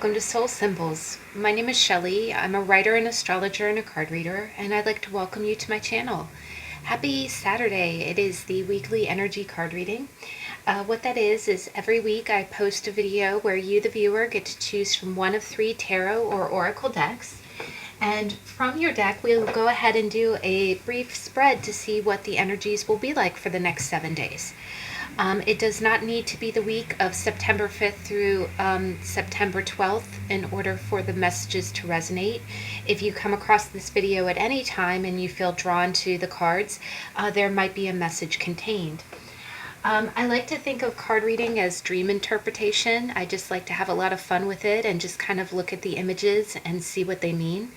welcome to Soul Symbols. My name is Shelley. I'm a writer, an astrologer, and a card reader, and I'd like to welcome you to my channel. Happy Saturday. It is the weekly energy card reading. What that is every week I post a video where you, the viewer, get to choose from one of 3 tarot or oracle decks. And from your deck, we'll go ahead and do a brief spread to see what the energies will be like for the next 7 days. It does not need to be the week of September 5th through September 12th in order for the messages to resonate. If you come across this video at any time and you feel drawn to the cards, there might be a message contained. I like to think of card reading as dream interpretation. I just like to have a lot of fun with it and just kind of look at the images and see what they mean.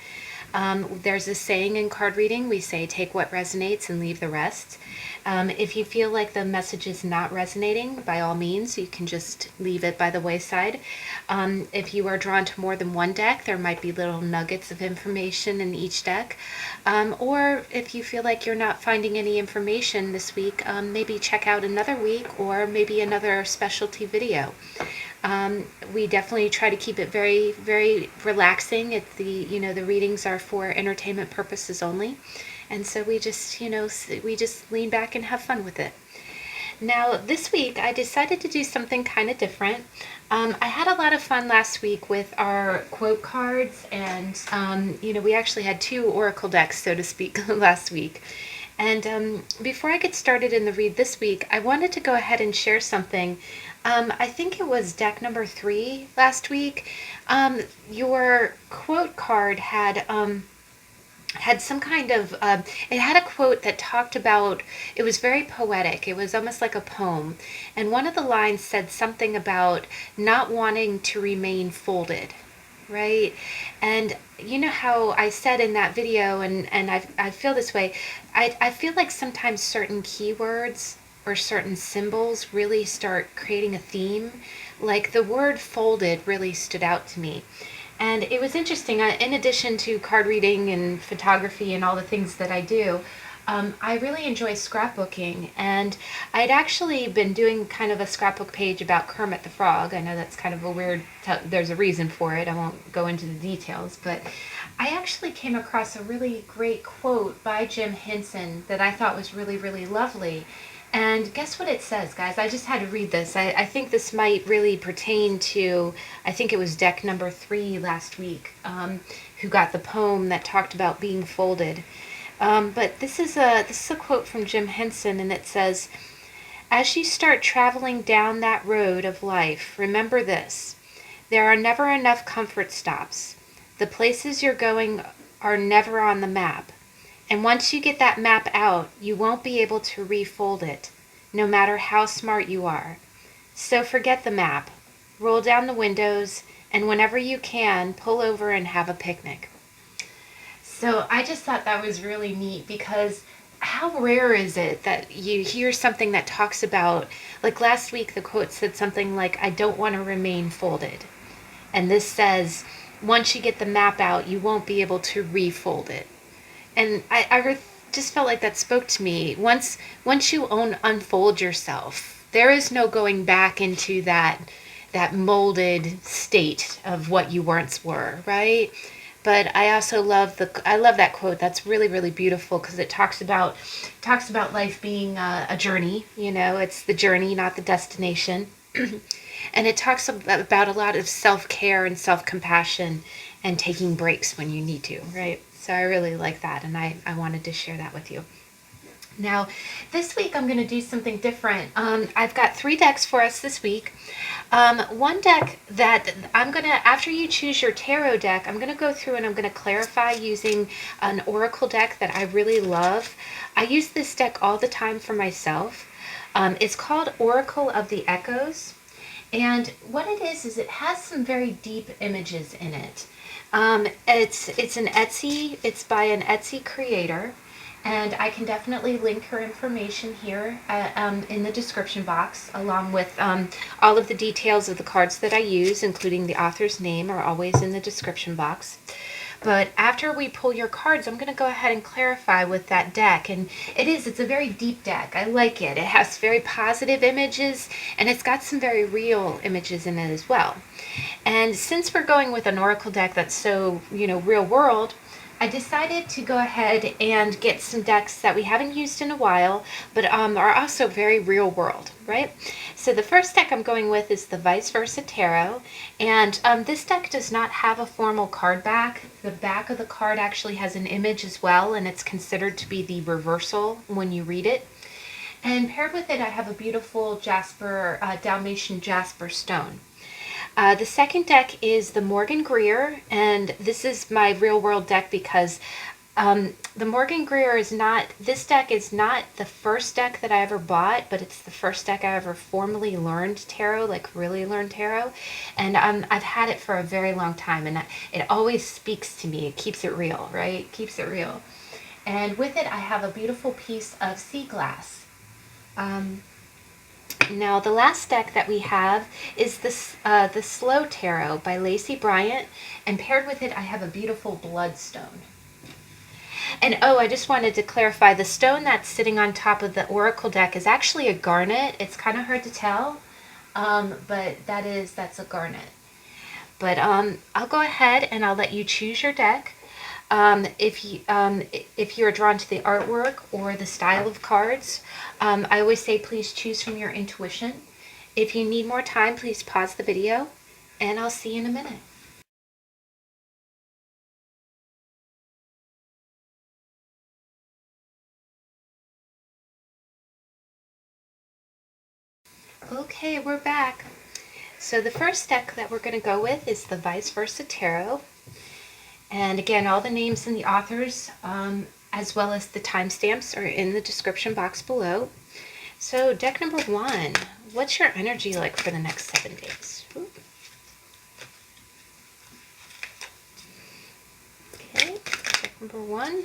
There's a saying in card reading, we say take what resonates and leave the rest. If you feel like the message is not resonating, by all means, you can just leave it by the wayside. If you are drawn to more than one deck, there might be little nuggets of information in each deck. Or if you feel like you're not finding any information this week, maybe check out another week or maybe another specialty video. We definitely try to keep it very, very relaxing. The readings are for entertainment purposes only. And so we just lean back and have fun with it. Now, this week, I decided to do something kind of different. I had a lot of fun last week with our quote cards, and, we actually had 2 oracle decks, so to speak, last week. And before I get started in the read this week, I wanted to go ahead and share something. I think it was deck number 3 last week. Your quote card had some kind of, it had a quote that talked about, it was very poetic. It was almost like a poem. And one of the lines said something about not wanting to remain folded, right? And you know how I said in that video, and I feel this way, I feel like sometimes certain keywords or certain symbols really start creating a theme. Like the word folded really stood out to me. And it was interesting, in addition to card reading and photography and all the things that I do, I really enjoy scrapbooking. And I'd actually been doing kind of a scrapbook page about Kermit the Frog. I know that's kind of a weird, there's a reason for it. I won't go into the details. But I actually came across a really great quote by Jim Henson that I thought was really, really lovely. And guess what it says, guys? I just had to read this. I think this might really pertain to, I think it was deck number 3 last week, who got the poem that talked about being folded. But this is a quote from Jim Henson, and it says, "As you start traveling down that road of life, remember this. There are never enough comfort stops. The places you're going are never on the map. And once you get that map out, you won't be able to refold it, no matter how smart you are. So forget the map, roll down the windows, and whenever you can, pull over and have a picnic." So I just thought that was really neat, because how rare is it that you hear something that talks about, like last week the quote said something like, "I don't want to remain folded." And this says, once you get the map out, you won't be able to refold it. And I just felt like that spoke to me. Once you unfold yourself, there is no going back into that molded state of what you once were, right? But I also love that quote. That's really, really beautiful, because it talks about life being a journey. It's the journey, not the destination. And it talks about a lot of self-care and self-compassion and taking breaks when you need to, right? So I really like that, and I wanted to share that with you. Now, this week I'm going to do something different. I've got 3 decks for us this week. One deck that I'm going to, after you choose your tarot deck, I'm going to go through and I'm going to clarify using an oracle deck that I really love. I use this deck all the time for myself. It's called Oracle of the Echoes. And what it is it has some very deep images in it. It's an Etsy, it's by an Etsy creator, and I can definitely link her information here in the description box, along with all of the details of the cards that I use, including the author's name, are always in the description box. But after we pull your cards, I'm going to go ahead and clarify with that deck. And it's a very deep deck. I like it. It has very positive images, and it's got some very real images in it as well. And since we're going with an oracle deck that's so, real world, I decided to go ahead and get some decks that we haven't used in a while, but are also very real world, right? So the first deck I'm going with is the Vice Versa Tarot, and this deck does not have a formal card back. The back of the card actually has an image as well, and it's considered to be the reversal when you read it. And paired with it, I have a beautiful Dalmatian jasper stone. The second deck is the Morgan Greer, and this is my real world deck because the Morgan Greer this deck is not the first deck that I ever bought, but it's the first deck I ever formally learned tarot, like really learned tarot. And I've had it for a very long time, and it always speaks to me. It keeps it real, right? Keeps it real. And with it, I have a beautiful piece of sea glass. Now, the last deck that we have is the Slow Tarot by Lacey, Bryant, and paired with it, I have a beautiful bloodstone. And I just wanted to clarify, the stone that's sitting on top of the oracle deck is actually a garnet. It's kind of hard to tell, but that's a garnet. But I'll go ahead and I'll let you choose your deck. If you're drawn to the artwork or the style of cards, I always say please choose from your intuition. If you need more time, please pause the video, and I'll see you in a minute. Okay, we're back. So the first deck that we're going to go with is the Vice Versa Tarot. And again, all the names and the authors, as well as the timestamps, are in the description box below. So deck number 1, what's your energy like for the next 7 days? Ooh. Okay, deck number 1.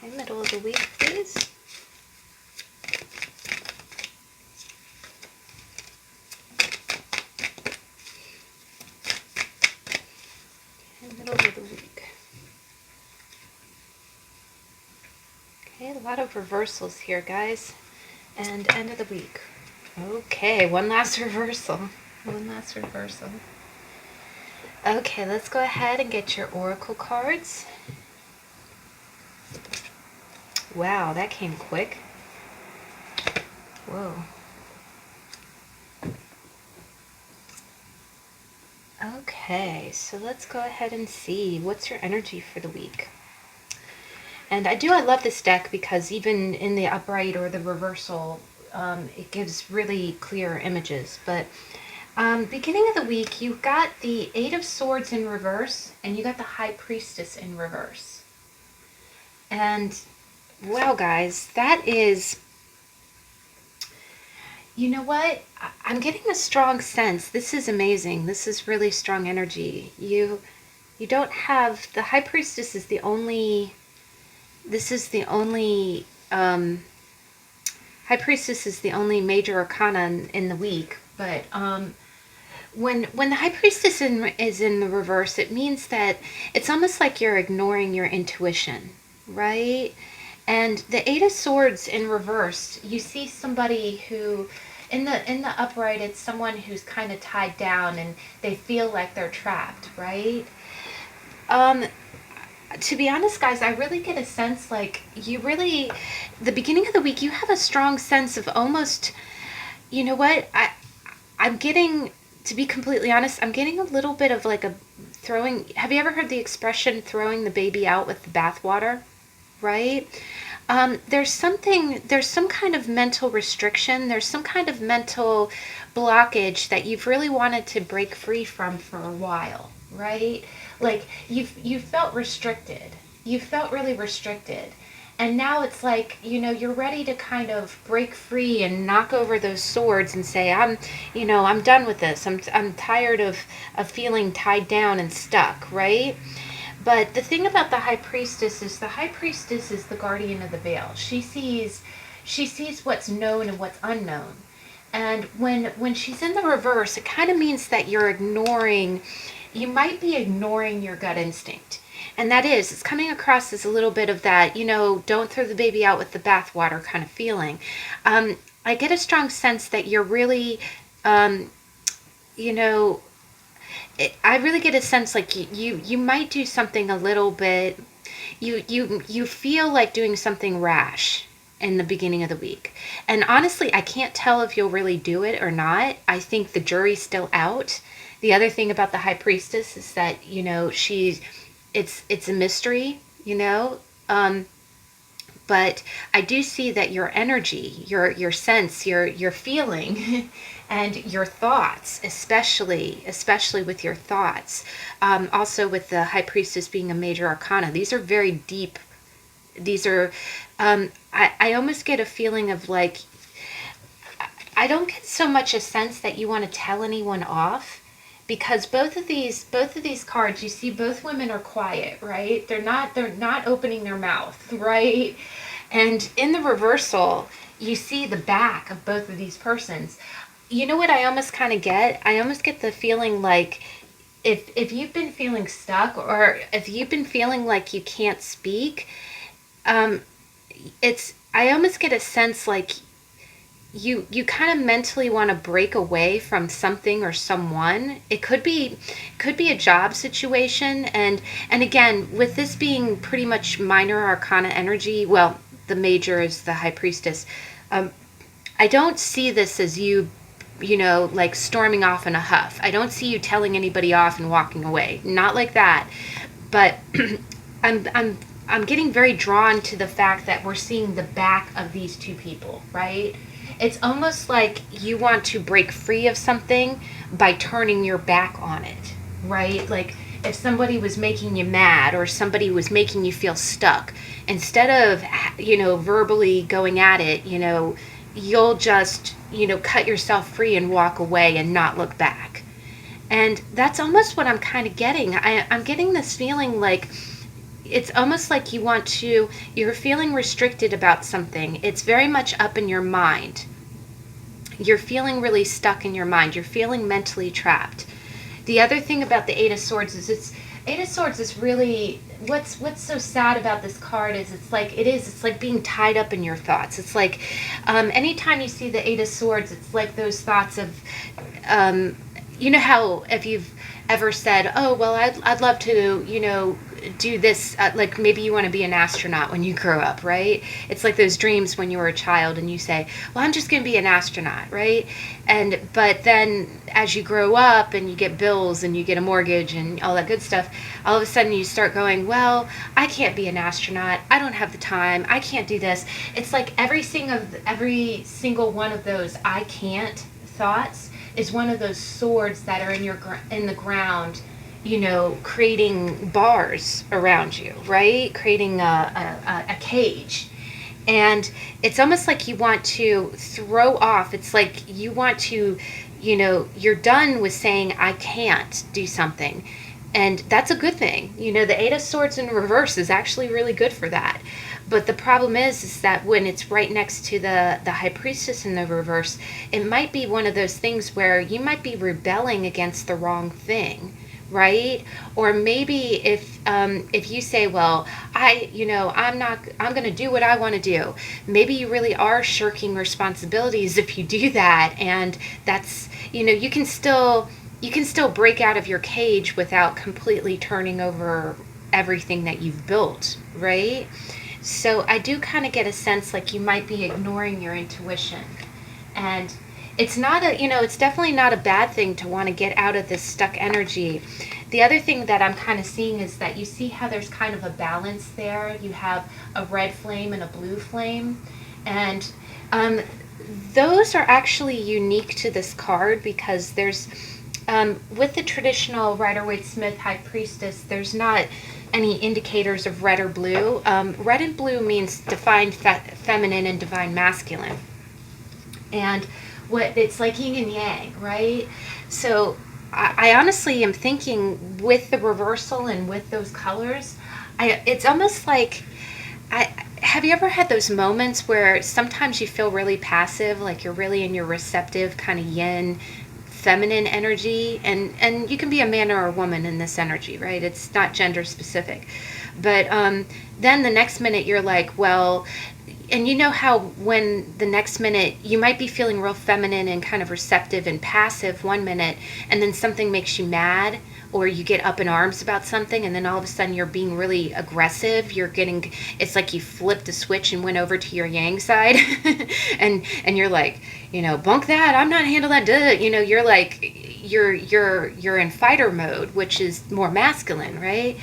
Okay, middle of the week, please. Middle of the week. Okay, a lot of reversals here, guys. And end of the week. Okay, one last reversal. One last reversal. Okay, let's go ahead and get your oracle cards. Wow, that came quick. Whoa. Okay, so let's go ahead and see what's your energy for the week. And I love this deck because even in the upright or the reversal, it gives really clear images. But beginning of the week, you got the Eight of Swords in reverse, and you got the High Priestess in reverse. And wow, guys, that is... You know what? I'm getting a strong sense. This is amazing. This is really strong energy. You don't have... The High Priestess is the only... This is the only... High Priestess is the only major arcana in the week. But when the High Priestess is in the reverse, it means that it's almost like you're ignoring your intuition, right? And the Eight of Swords in reverse, you see somebody who... In the upright, it's someone who's kind of tied down and they feel like they're trapped, right? To be honest, guys, I really get a sense like the beginning of the week, you have a strong sense of almost, you know what? I'm getting, to be completely honest, I'm getting a little bit of like a throwing. Have you ever heard the expression throwing the baby out with the bathwater? Right? There's some kind of mental restriction. There's some kind of mental blockage that you've really wanted to break free from for a while, right? Like you felt restricted. You felt really restricted. And now it's like, you're ready to kind of break free and knock over those swords and say, I'm done with this. I'm tired of feeling tied down and stuck, right? But the thing about the High Priestess is the guardian of the veil. She sees what's known and what's unknown. And when she's in the reverse, it kind of means that you might be ignoring your gut instinct. And it's coming across as a little bit of that, don't throw the baby out with the bathwater kind of feeling. I get a strong sense that you're really, um, you know, I really get a sense like you might do something a little bit. You feel like doing something rash in the beginning of the week, and honestly, I can't tell if you'll really do it or not. I think the jury's still out. The other thing about the high priestess is that it's a mystery, but I do see that your energy, your sense, your feeling, and your thoughts, especially with your thoughts, also with the high priestess being a major arcana, these are very deep. These are, I almost get a feeling of like, I don't get so much a sense that you want to tell anyone off, because both of these cards, you see both women are quiet, right? They're not opening their mouth, right? And in the reversal, you see the back of both of these persons. You know what I almost kind of get? I almost get the feeling like if you've been feeling stuck, or if you've been feeling like you can't speak, um, I almost get a sense like you kind of mentally want to break away from something or someone. It could be a job situation, and again, with this being pretty much minor arcana energy, well, the major is the high priestess. um, I don't see this as like storming off in a huff. I don't see you telling anybody off and walking away, not like that. But I'm getting very drawn to the fact that we're seeing the back of these two people, right? It's almost like you want to break free of something by turning your back on it, right? Like if somebody was making you mad or somebody was making you feel stuck, instead of, verbally going at it, you'll just, cut yourself free and walk away and not look back. And that's almost what I'm kind of getting. I'm getting this feeling like it's almost like you're feeling restricted about something. It's very much up in your mind. You're feeling really stuck in your mind. You're feeling mentally trapped. The other thing about the Eight of Swords is Eight of Swords is really what's so sad about this card is it's like being tied up in your thoughts. It's like anytime you see the Eight of Swords, it's like those thoughts of how if you've ever said, oh well, I'd love to do this, like maybe you want to be an astronaut when you grow up, right? It's like those dreams when you were a child and you say, well, I'm just going to be an astronaut, right? But then as you grow up and you get bills and you get a mortgage and all that good stuff, all of a sudden you start going, well, I can't be an astronaut, I don't have the time, I can't do this. It's like every single one of those I can't thoughts is one of those swords that are in the ground, creating bars around you, right? Creating a cage. And it's almost like you want to throw off. It's like you want to, you're done with saying, I can't do something. And that's a good thing. The Eight of Swords in reverse is actually really good for that. But the problem is that when it's right next to the High Priestess in the reverse, it might be one of those things where you might be rebelling against the wrong thing, right? Or maybe if you say, well, I'm going to do what I want to do. Maybe you really are shirking responsibilities if you do that, and that's, you can still break out of your cage without completely turning over everything that you've built, right? So I do kind of get a sense like you might be ignoring your intuition. And it's it's definitely not a bad thing to want to get out of this stuck energy. The other thing that I'm kind of seeing is that you see how there's kind of a balance there. You have a red flame and a blue flame. And those are actually unique to this card because there's, with the traditional Rider-Waite-Smith High Priestess, there's not any indicators of red or blue. Red and blue means divine feminine and divine masculine. And it's like yin and yang, right? So I honestly am thinking with the reversal and with those colors, it's almost like have you ever had those moments where sometimes you feel really passive, like you're really in your receptive kind of yin feminine energy, and you can be a man or a woman in this energy, right? It's not gender specific. But then the next minute you're like, well, and you know how when the next minute you might be feeling real feminine and kind of receptive and passive one minute, and then something makes you mad, or you get up in arms about something, and then all of a sudden you're being really aggressive. It's like you flipped a switch and went over to your yang side. and you're like, bunk that, I'm not handle that, duh. You're like, you're in fighter mode, which is more masculine, right?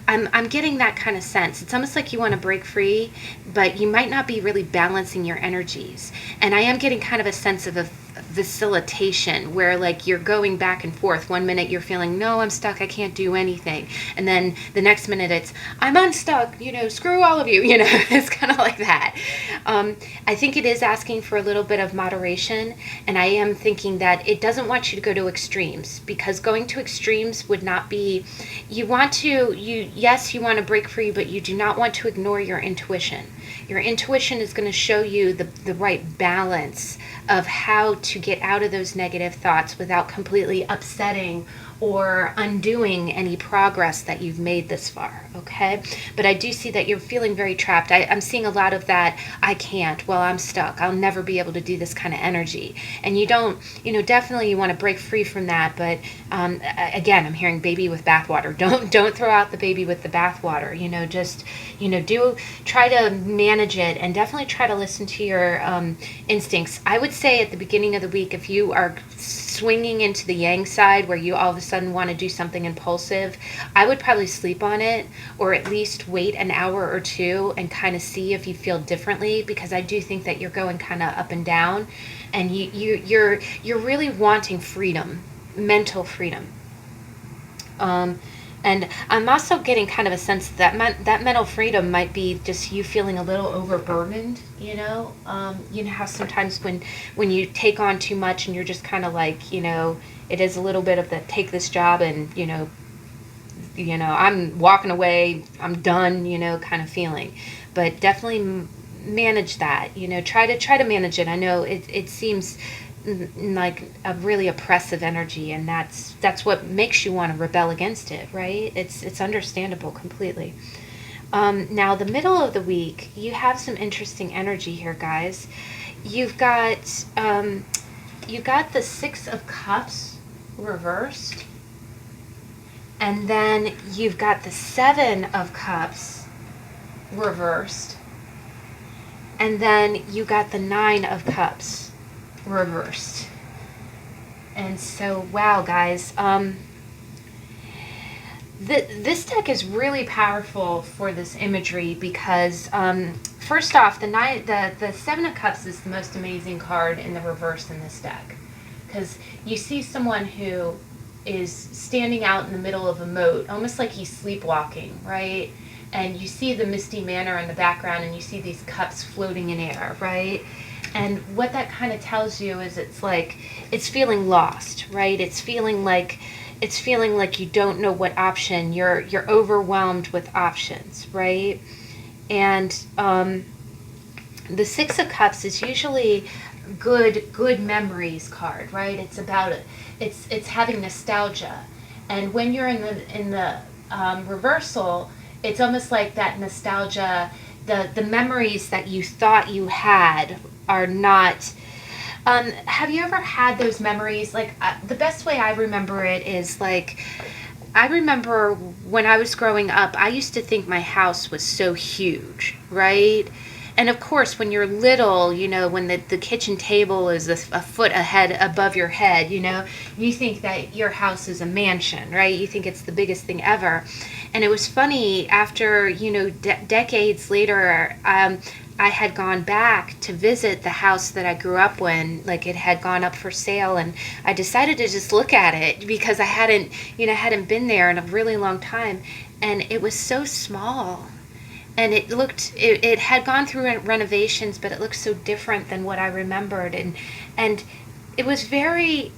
I'm getting that kind of sense. It's almost like you want to break free, but you might not be really balancing your energies. And I am getting kind of a sense of a facilitation where like you're going back and forth. One minute you're feeling, no, I'm stuck, I can't do anything. And then the next minute it's, I'm unstuck, screw all of you, it's kind of like that. I think it is asking for a little bit of moderation. And I am thinking that it doesn't want you to go to extremes, because going to extremes would not be, you want to break free, but you do not want to ignore your intuition. Your intuition is going to show you the right balance of how to get out of those negative thoughts without completely upsetting or undoing any progress that you've made this far, okay? But I do see that you're feeling very trapped. I'm seeing a lot of that, I can't, well, I'm stuck, I'll never be able to do this kind of energy. And you don't, definitely you want to break free from that, but again, I'm hearing baby with bathwater. Don't throw out the baby with the bathwater, just, try to manage it, and definitely try to listen to your instincts. I would say at the beginning of the week, if you are swinging into the yang side where you all of a sudden want to do something impulsive, I would probably sleep on it, or at least wait an hour or two and kind of see if you feel differently, because I do think that you're going kind of up and down, and you're really wanting freedom, mental freedom. And I'm also getting kind of a sense that that mental freedom might be just you feeling a little overburdened, you know how sometimes when you take on too much and you're just kind of like, it is a little bit of the take this job and, I'm walking away, I'm done, kind of feeling. But definitely manage that, try to manage it. I know it seems like a really oppressive energy, and that's what makes you want to rebel against it, right? It's understandable completely. Now the middle of the week, you have some interesting energy here, guys. You've got the Six of Cups reversed, and then you've got the Seven of Cups reversed, and then you got the Nine of Cups reversed. And so, wow, guys, this deck is really powerful for this imagery because first off, the Seven of Cups is the most amazing card in the reverse in this deck, because you see someone who is standing out in the middle of a moat, almost like he's sleepwalking, right? And you see the misty manor in the background, and you see these cups floating in air, right? And what that kind of tells you is it's feeling lost, right? It's feeling like you don't know what option. You're overwhelmed with options, right? And the Six of Cups is usually good memories card, right? It's about it's having nostalgia, and when you're in the reversal, it's almost like that nostalgia. The memories that you thought you had are not. Have you ever had those memories? Like the best way I remember it is like, I remember when I was growing up, I used to think my house was so huge, right? And of course, when you're little, when the kitchen table is a foot above your head, you think that your house is a mansion, right? You think it's the biggest thing ever. And it was funny, after, decades later, I had gone back to visit the house that I grew up in, like it had gone up for sale, and I decided to just look at it because I hadn't been there in a really long time, and it was so small. And it had gone through renovations, but it looked so different than what I remembered, and it was very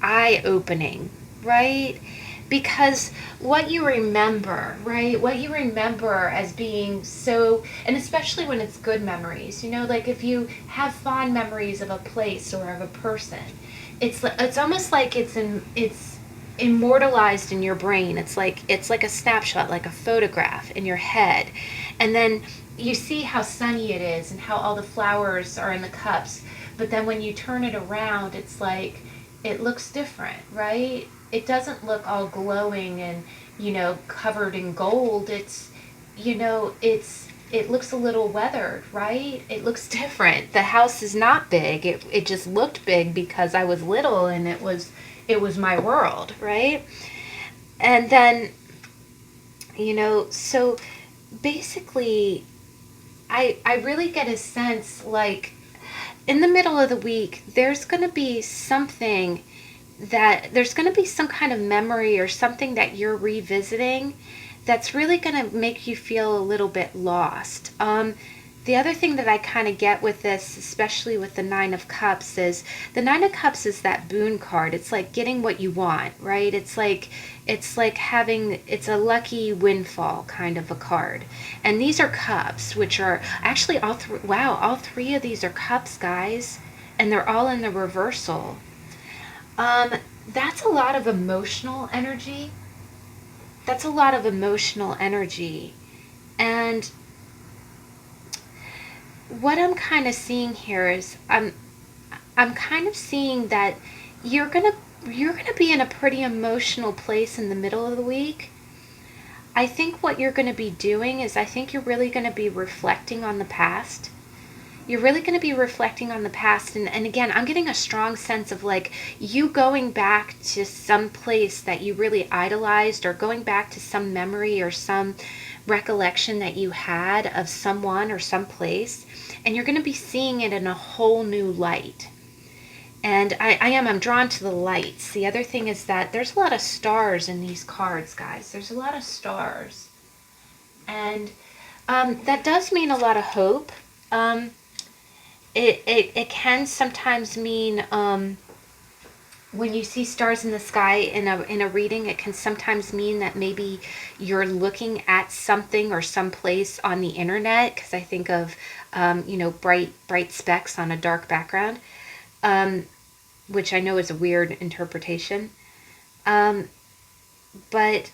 eye-opening, right? because what you remember, right? What you remember as being so, and especially when it's good memories, like if you have fond memories of a place or of a person, it's almost like it's immortalized in your brain. It's like a snapshot, like a photograph in your head. And then you see how sunny it is and how all the flowers are in the cups. But then when you turn it around, it's like it looks different, right? It doesn't look all glowing and, covered in gold. It looks a little weathered, right? It looks different. The house is not big. It just looked big because I was little and it was my world, right? And then, so basically I really get a sense like in the middle of the week there's going to be some kind of memory or something that you're revisiting that's really going to make you feel a little bit lost. The other thing that I kind of get with this, especially with the Nine of Cups, is the Nine of Cups is that boon card. It's like getting what you want, right? It's a lucky windfall kind of a card. And these are cups, which are actually all three of these are cups, guys, and they're all in the reversal. That's a lot of emotional energy. That's a lot of emotional energy. And what I'm kind of seeing here is I'm kind of seeing that you're going to be in a pretty emotional place in the middle of the week. I think what you're going to be doing is I think you're really going to be reflecting on the past. You're really going to be reflecting on the past. And again, I'm getting a strong sense of like you going back to some place that you really idolized, or going back to some memory or some recollection that you had of someone or some place. And you're going to be seeing it in a whole new light. And I'm drawn to the lights. The other thing is that there's a lot of stars in these cards, guys. There's a lot of stars. And that does mean a lot of hope. It can sometimes mean when you see stars in the sky in a reading, it can sometimes mean that maybe you're looking at something or some place on the internet, because I think of bright specks on a dark background, which I know is a weird interpretation, but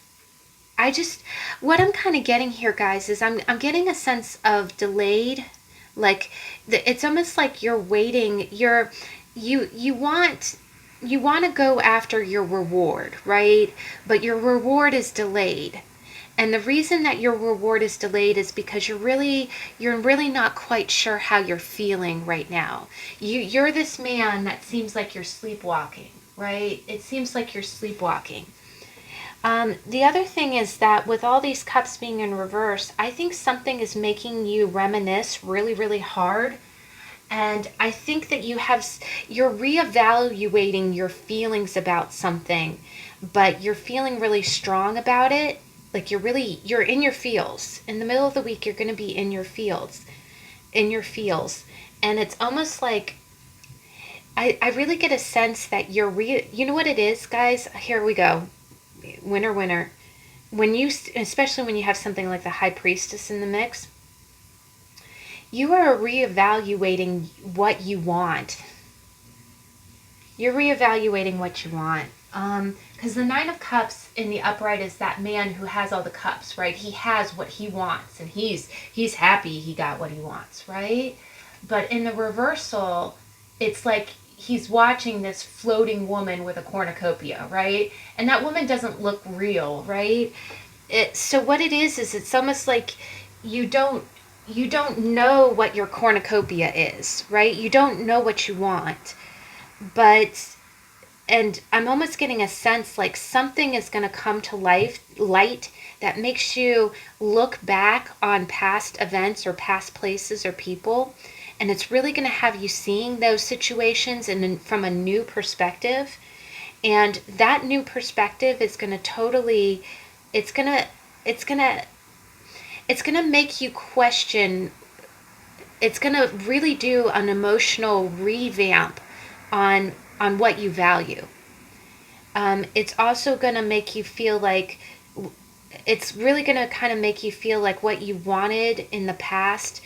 what I'm kind of getting here, guys, is I'm getting a sense of delayed. Like it's almost like you're waiting. You want to go after your reward, right? But your reward is delayed. And the reason that your reward is delayed is because you're really not quite sure how you're feeling right now. You're this man that seems like you're sleepwalking, right? It seems like you're sleepwalking. The other thing is that with all these cups being in reverse, I think something is making you reminisce really, really hard. And I think that you're reevaluating your feelings about something, but you're feeling really strong about it. Like you're in your feels. In the middle of the week, you're going to be in your feels. And it's almost like, I really get a sense that you know what it is, guys? Here we go. Winner. Especially when you have something like the High Priestess in the mix, you are reevaluating what you want. You're reevaluating what you want. Because the Nine of Cups in the upright is that man who has all the cups, right? He has what he wants, and he's happy he got what he wants, right? But in the reversal, it's like he's watching this floating woman with a cornucopia, right? And that woman doesn't look real, right? So what it is it's almost like you don't know what your cornucopia is, right? You don't know what you want. And I'm almost getting a sense like something is going to come to light that makes you look back on past events or past places or people. And it's really going to have you seeing those situations from a new perspective. And that new perspective is going to it's going to make you question. It's going to really do an emotional revamp on what you value. It's also going to make you feel like it's really going to kind of make you feel like what you wanted in the past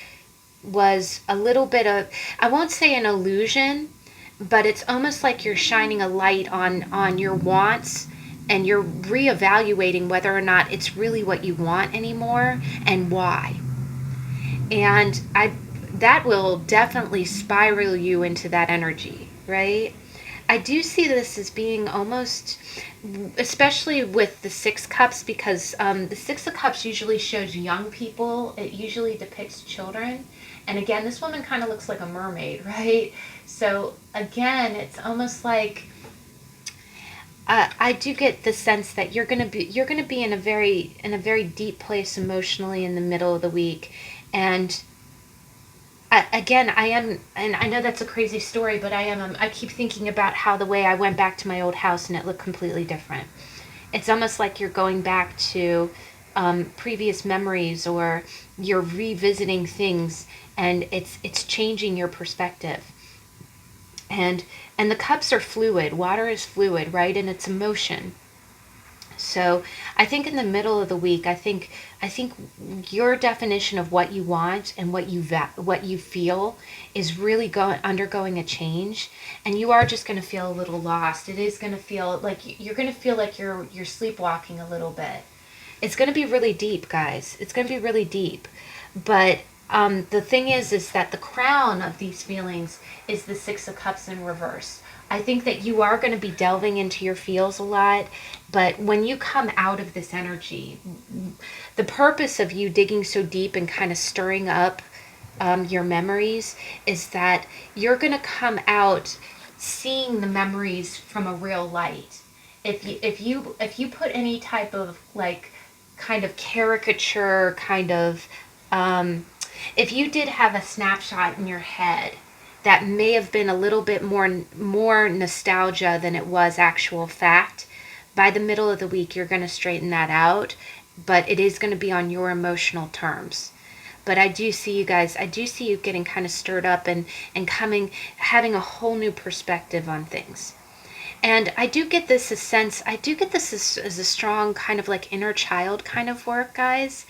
was a little bit of, I won't say an illusion, but it's almost like you're shining a light on your wants, and you're reevaluating whether or not it's really what you want anymore and why. And I that will definitely spiral you into that energy, right? I do see this as being almost, especially with the Six Cups, because the Six of Cups usually shows young people. It usually depicts children. And again, this woman kind of looks like a mermaid, right? So again, it's almost like I do get the sense that you're gonna be in a very deep place emotionally in the middle of the week, and again, I am, and I know that's a crazy story, but I keep thinking about how the way I went back to my old house and it looked completely different. It's almost like you're going back to previous memories, or you're revisiting things, and it's changing your perspective. And and the cups are fluid. Water is fluid, right? And it's emotion. So I think in the middle of the week, I think your definition of what you want and what you feel is really undergoing a change, and you are just going to feel a little lost. It is going to feel like you're going to feel like you're sleepwalking a little bit. It's going to be really deep, guys. It's going to be really deep. But the thing is that the crown of these feelings is the Six of Cups in reverse. I think that you are going to be delving into your feels a lot, but when you come out of this energy, the purpose of you digging so deep and kind of stirring up your memories is that you're going to come out seeing the memories from a real light. If you put any type of like kind of caricature kind of um, if you did have a snapshot in your head that may have been a little bit more nostalgia than it was actual fact, by the middle of the week you're going to straighten that out, but it is going to be on your emotional terms. But I do see you guys, I do see you getting kind of stirred up and coming, having a whole new perspective on things. And I do get this as a strong kind of like inner child kind of work, guys.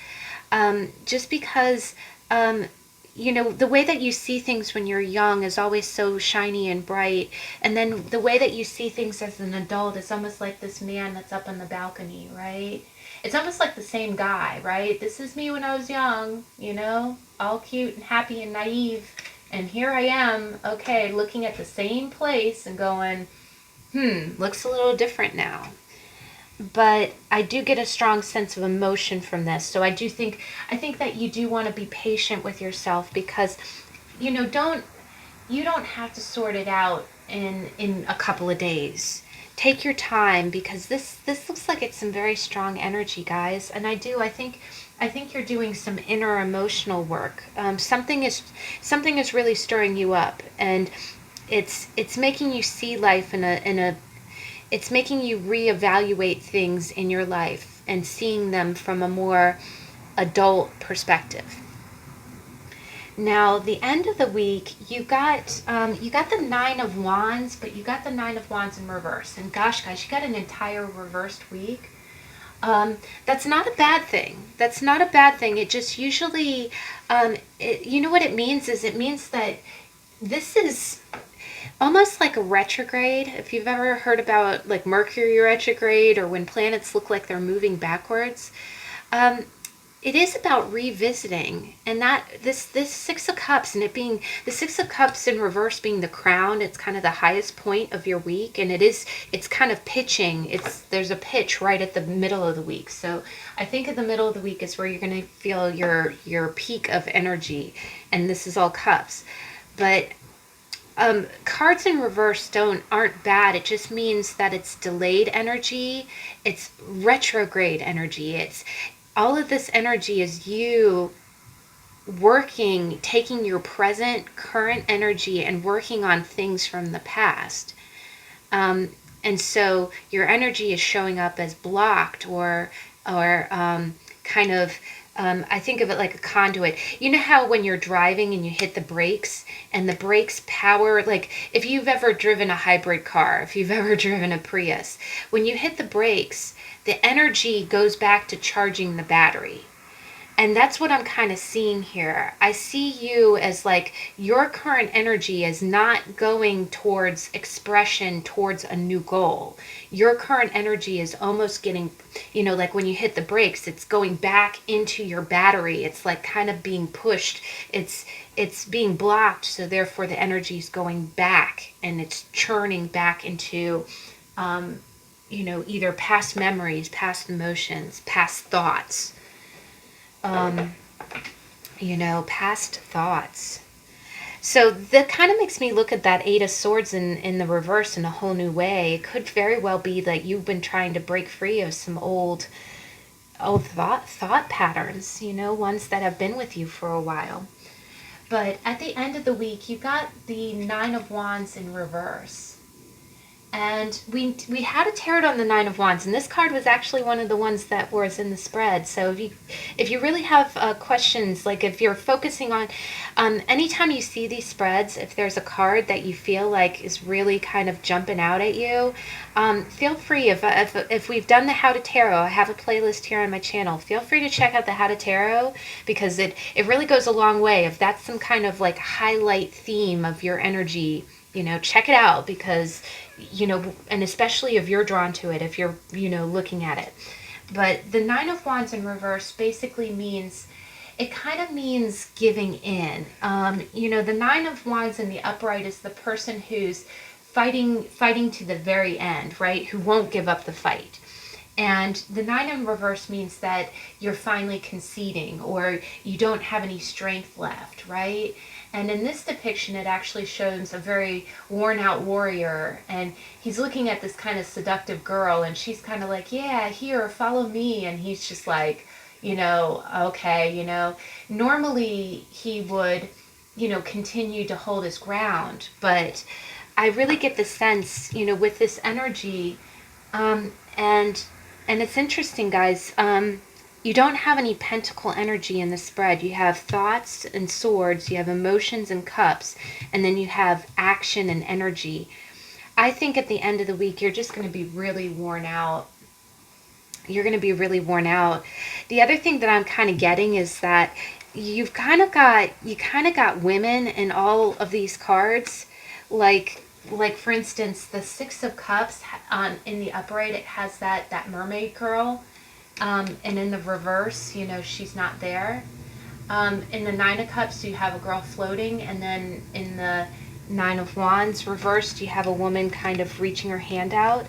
Just because, um, the way that you see things when you're young is always so shiny and bright. And then the way that you see things as an adult is almost like this man that's up on the balcony, right? It's almost like the same guy, right? This is me when I was young, all cute and happy and naive. And here I am, okay, looking at the same place and going, looks a little different now. But I do get a strong sense of emotion from this. So I think that you do want to be patient with yourself, because don't you don't have to sort it out in a couple of days. Take your time, because this looks like it's some very strong energy, guys. And I think you're doing some inner emotional work. Something is really stirring you up, and it's making you see life in a it's making you reevaluate things in your life and seeing them from a more adult perspective. Now, the end of the week, you got the Nine of Wands, but you got the Nine of Wands in reverse. And gosh, guys, you got an entire reversed week. That's not a bad thing. That's not a bad thing. It just usually, you know what it means is, it means that this is almost like a retrograde. If you've ever heard about like Mercury retrograde, or when planets look like they're moving backwards, um, it is about revisiting. And that this Six of Cups, and it being the Six of Cups in reverse being the crown, it's kind of the highest point of your week, and it's kind of pitching. There's a pitch right at the middle of the week. So I think in the middle of the week is where you're going to feel your peak of energy, and this is all cups. But cards in reverse aren't bad. It just means that it's delayed energy. It's retrograde energy. It's all of this energy is you working, taking your present, current energy and working on things from the past. And so your energy is showing up as blocked, or kind of I think of it like a conduit. You know how when you're driving and you hit the brakes and the brakes power, like if you've ever driven a hybrid car, if you've ever driven a Prius, when you hit the brakes, the energy goes back to charging the battery. And that's what I'm kind of seeing here. I see you as like your current energy is not going towards expression, towards a new goal. Your current energy is almost getting, like when you hit the brakes, it's going back into your battery. It's like kind of being pushed. It's being blocked, so therefore the energy is going back and it's churning back into either past memories, past emotions, past thoughts. Past thoughts. So that kind of makes me look at that Eight of Swords in the reverse in a whole new way. It could very well be that you've been trying to break free of some old thought patterns, ones that have been with you for a while. But at the end of the week, you got the Nine of Wands in reverse. And we had a tarot on the Nine of Wands, and this card was actually one of the ones that was in the spread. So if you really have questions, like if you're focusing on, anytime you see these spreads, if there's a card that you feel like is really kind of jumping out at you, feel free. If we've done the How to Tarot, I have a playlist here on my channel. Feel free to check out the How to Tarot, because it really goes a long way. If that's some kind of like highlight theme of your energy, check it out, because and especially if you're drawn to it, if you're looking at it. But the Nine of Wands in reverse basically means, it kind of means giving in. The Nine of Wands in the upright is the person who's fighting to the very end, right? Who won't give up the fight. And the Nine in reverse means that you're finally conceding, or you don't have any strength left, right? And in this depiction, it actually shows a very worn out warrior, and he's looking at this kind of seductive girl, and she's kind of like, yeah, here, follow me. And he's just like, okay, normally he would, continue to hold his ground. But I really get the sense, with this energy, and it's interesting, guys, you don't have any pentacle energy in the spread. You have thoughts and swords, you have emotions and cups, and then you have action and energy. I think at the end of the week, you're just going to be really worn out. You're going to be really worn out. The other thing that I'm kind of getting is that you kind of got women in all of these cards. Like for instance, the Six of Cups in the upright, it has that mermaid girl. And in the reverse, she's not there. In the Nine of Cups, you have a girl floating, and then in the Nine of Wands reversed, you have a woman kind of reaching her hand out.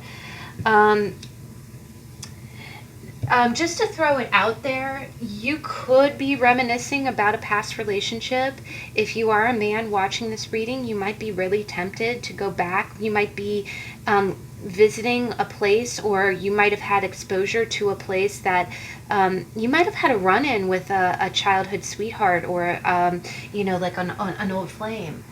Just to throw it out there, you could be reminiscing about a past relationship. If you are a man watching this reading, you might be really tempted to go back. You might be visiting a place, or you might have had exposure to a place that you might have had a run-in with a childhood sweetheart, or like an old flame,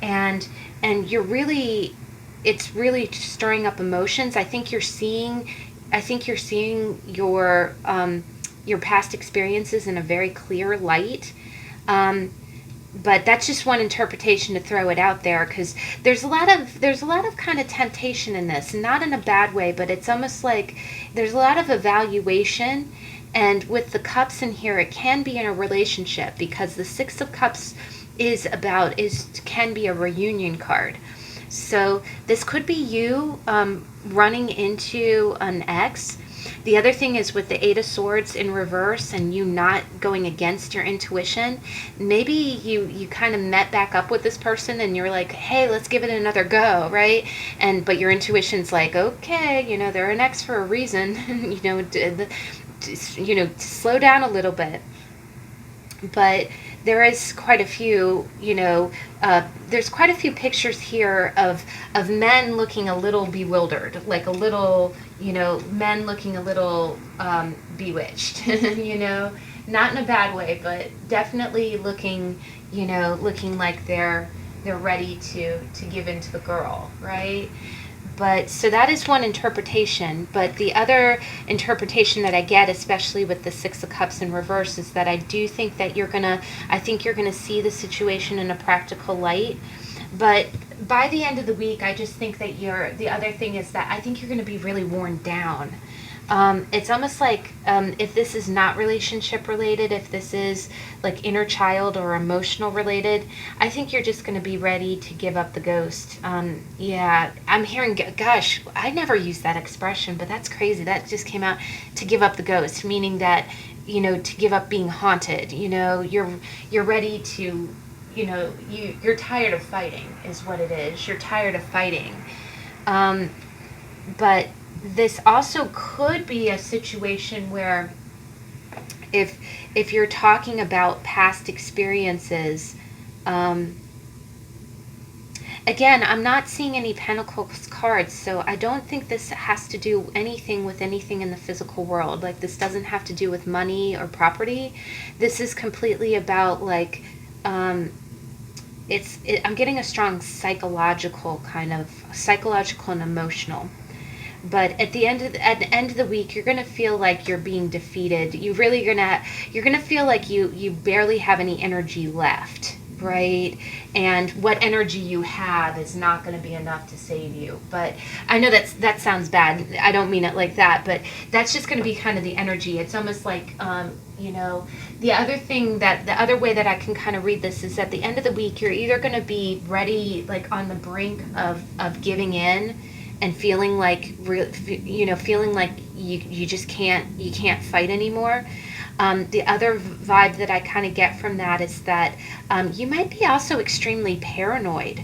and it's really stirring up emotions. I think you're seeing your past experiences in a very clear light. But that's just one interpretation to throw it out there, because there's a lot of kind of temptation in this, not in a bad way, but it's almost like there's a lot of evaluation. And with the cups in here, it can be in a relationship, because the Six of Cups can be a reunion card. So this could be you running into an ex. The other thing is with the Eight of Swords in reverse, and you not going against your intuition. Maybe you kind of met back up with this person, and you're like, hey, let's give it another go, right? But your intuition's like, okay, they're an ex for a reason. Slow down a little bit. But there is quite a few, there's quite a few pictures here of men looking a little bewildered, like a little, men looking a little bewitched, not in a bad way, but definitely looking like they're ready to give in to the girl, right? But so that is one interpretation. But the other interpretation that I get, especially with the Six of Cups in reverse, is that I do think that I think you're gonna see the situation in a practical light. But by the end of the week, I just think that the other thing is that I think you're gonna be really worn down. It's almost like if this is not relationship related, if this is like inner child or emotional related, I think you're just going to be ready to give up the ghost. Yeah, I'm hearing, gosh, I never used that expression, but that's crazy. That just came out, to give up the ghost, meaning that, to give up being haunted. You're ready to, you're tired of fighting is what it is. You're tired of fighting. But this also could be a situation where if you're talking about past experiences, again, I'm not seeing any Pentacles cards, so I don't think this has to do anything with anything in the physical world. Like, this doesn't have to do with money or property. This is completely about, like, I'm getting a strong psychological and emotional. But at the end of the week, you're gonna feel like you're being defeated. You're gonna feel like you barely have any energy left, right? And what energy you have is not gonna be enough to save you. But I know that sounds bad. I don't mean it like that, but that's just gonna be kind of the energy. It's almost like the other way that I can kind of read this is at the end of the week, you're either gonna be ready, like on the brink of giving in, and feeling like you just can't fight anymore. The other vibe that I kind of get from that is that you might be also extremely paranoid,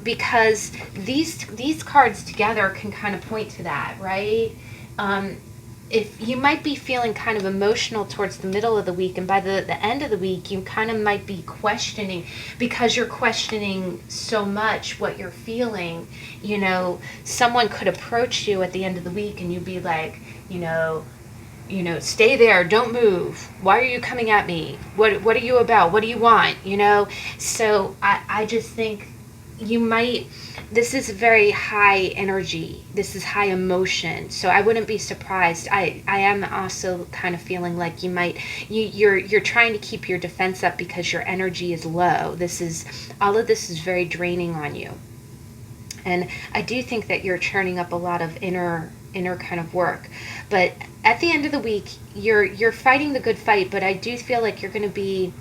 because these cards together can kind of point to that, right? If you might be feeling kind of emotional towards the middle of the week, and by the end of the week, you kind of might be questioning, because you're questioning so much what you're feeling. Someone could approach you at the end of the week and you'd be like, stay there, don't move. Why are you coming at me? What are you about? What do you want? So I just think this is very high energy. This is high emotion. So I wouldn't be surprised. I am also kind of feeling like you're trying to keep your defense up because your energy is low. All of this is very draining on you. And I do think that you're churning up a lot of inner kind of work. But at the end of the week, you're fighting the good fight, but I do feel like you're going to be,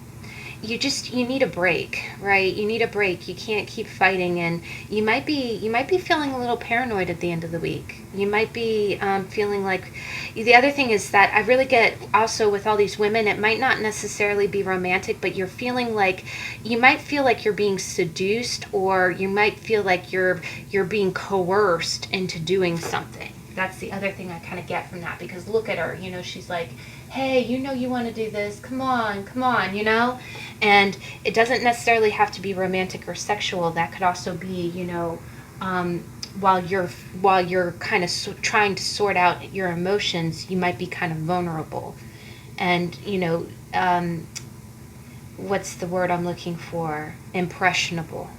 you need a break, right? You need a break. You can't keep fighting, and you might be feeling a little paranoid at the end of the week. You might be feeling like, the other thing is that I really get also with all these women, it might not necessarily be romantic, but you might feel like you're being seduced, or you might feel like you're being coerced into doing something. That's the other thing I kind of get from that, because look at her, she's like, hey, you want to do this, come on, and it doesn't necessarily have to be romantic or sexual. That could also be, while you're kind of trying to sort out your emotions, you might be kind of vulnerable, and what's the word I'm looking for? Impressionable.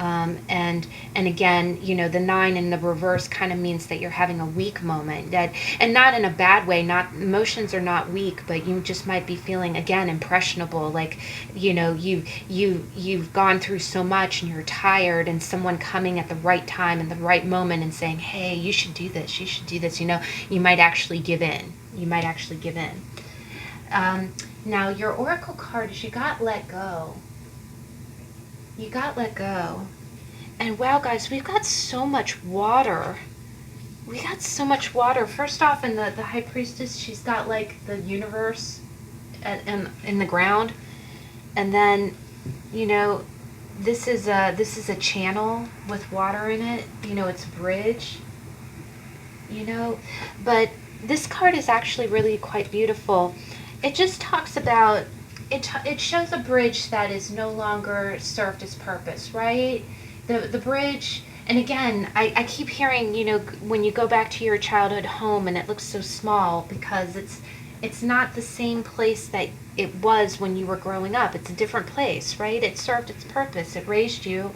And again, the 9 in the reverse kind of means that you're having a weak moment, and not in a bad way. Not, emotions are not weak, but you just might be feeling, again, impressionable. Like, you've gone through so much and you're tired, and someone coming at the right time and the right moment and saying, hey, you should do this. You might actually give in. Now your oracle card is, you got let go. And wow, guys, we've got so much water. First off, in the High Priestess, she's got like the universe in the ground. And then, this is a channel with water in it. It's a bridge. But this card is actually really quite beautiful. It just talks about, it shows a bridge that is no longer served its purpose, right? The bridge, and again, I keep hearing, when you go back to your childhood home and it looks so small, because it's not the same place that it was when you were growing up. It's a different place, right? It served its purpose. It raised you.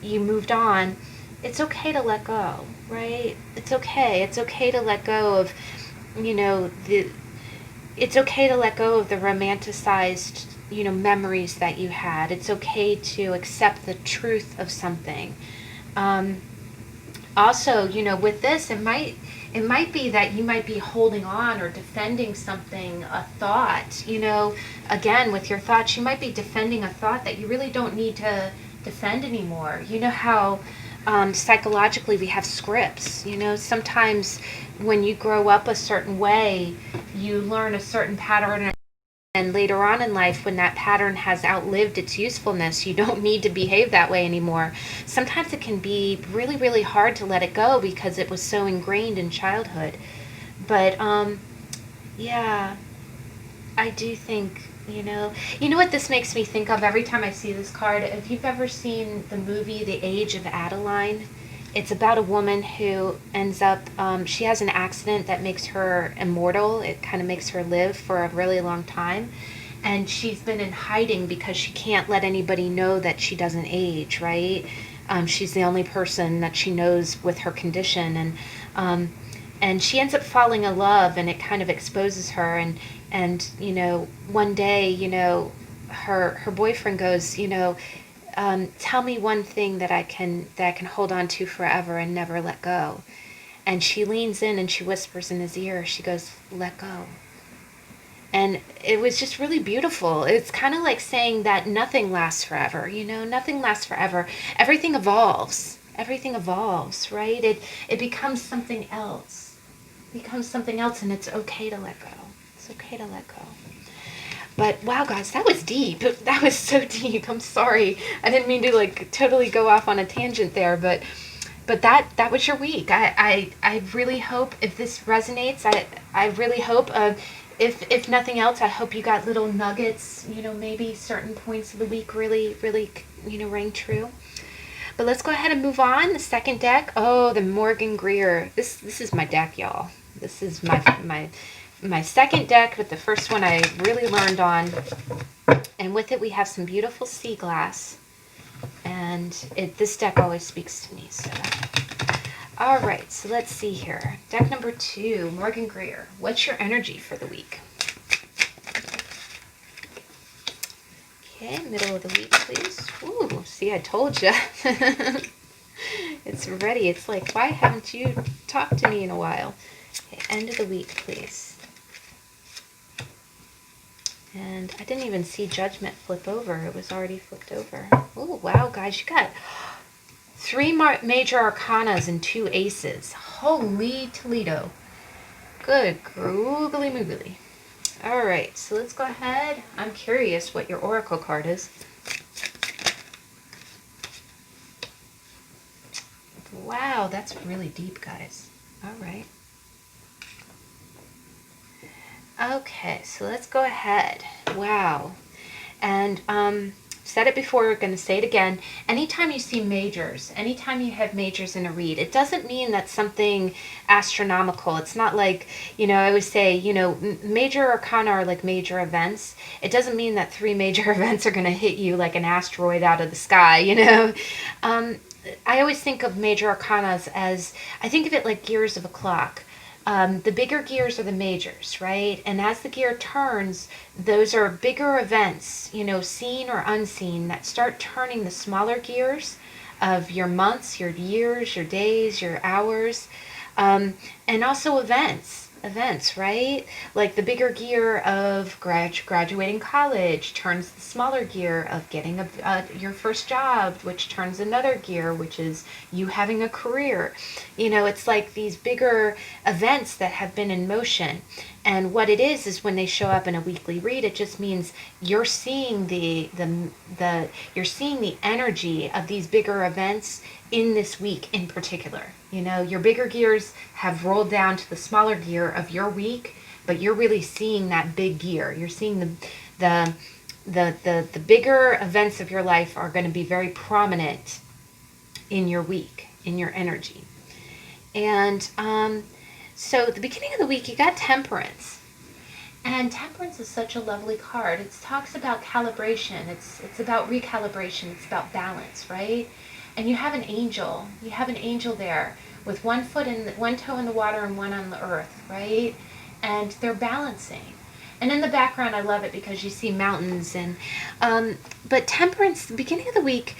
You moved on. it's okay to let go, right? It's okay. It's okay to let go of, you know, it's okay to let go of the romanticized, memories that you had. It's okay to accept the truth of something. Um, Also, with this, it might be that you might be holding on or defending something, a thought. Again, with your thoughts, you might be defending a thought that you really don't need to defend anymore. You know how psychologically we have scripts. Sometimes when you grow up a certain way, you learn a certain pattern, and later on in life, when that pattern has outlived its usefulness, you don't need to behave that way anymore. Sometimes it can be really, really hard to let it go because it was so ingrained in childhood. But yeah, I do think, what this makes me think of every time I see this card. If you've ever seen the movie The Age of Adeline, it's about a woman who ends up, she has an accident that makes her immortal. It kind of makes her live for a really long time. And she's been in hiding because she can't let anybody know that she doesn't age, right? She's the only person that she knows with her condition. And she ends up falling in love, and it kind of exposes her. And one day, her boyfriend goes, tell me one thing that I can hold on to forever and never let go. And she leans in and she whispers in his ear. She goes, let go. And it was just really beautiful. It's kind of like saying that nothing lasts forever. Nothing lasts forever. Everything evolves. Everything evolves, right? It becomes something else. It becomes something else, and it's okay to let go. It's okay to let go. But wow, guys, that was deep. That was so deep. I'm sorry. I didn't mean to totally go off on a tangent there, but that was your week. I really hope if this resonates, I really hope if nothing else, I hope you got little nuggets, maybe certain points of the week really rang true. But let's go ahead and move on. The second deck. Oh, the Morgan Greer. This is my deck, y'all. This is my second deck, but the first one I really learned on. And with it we have some beautiful sea glass. And this deck always speaks to me. So, all right, so let's see here. Deck number 2, Morgan Greer. What's your energy for the week? Okay, middle of the week, please. Ooh, see, I told you. It's ready. It's like, why haven't you talked to me in a while? Okay, end of the week, please. And I didn't even see Judgment flip over. It was already flipped over. Oh, wow, guys. You got 3 major arcanas and 2 aces. Holy Toledo. Good googly moogly. All right, so let's go ahead. I'm curious what your oracle card is. Wow, that's really deep, guys. All right. Okay, so let's go ahead. Wow. And said it before, we're going to say it again. Anytime you see majors, anytime you have majors in a read, it doesn't mean that something astronomical. It's not like, I always say, major arcana are like major events. It doesn't mean that 3 major events are going to hit you like an asteroid out of the sky, I always think of major arcanas as, I think of it like gears of a clock. The bigger gears are the majors, right? And as the gear turns, those are bigger events, seen or unseen, that start turning the smaller gears of your months, your years, your days, your hours, and also events, right? Like the bigger gear of graduating college turns the smaller gear of getting your first job, which turns another gear, which is you having a career. It's like these bigger events that have been in motion. And what it is when they show up in a weekly read, it just means you're seeing you're seeing the energy of these bigger events in this week in particular. Your bigger gears have rolled down to the smaller gear of your week, but you're really seeing that big gear. You're seeing the bigger events of your life are going to be very prominent in your week, in your energy. And so at the beginning of the week, you got Temperance. And Temperance is such a lovely card. It talks about calibration. It's about recalibration. It's about balance, right? and you have an angel. You have an angel there with one foot in one toe in the water and one on the earth, right? And they're balancing. And in the background, I love it because you see mountains and, but temperance, the beginning of the week,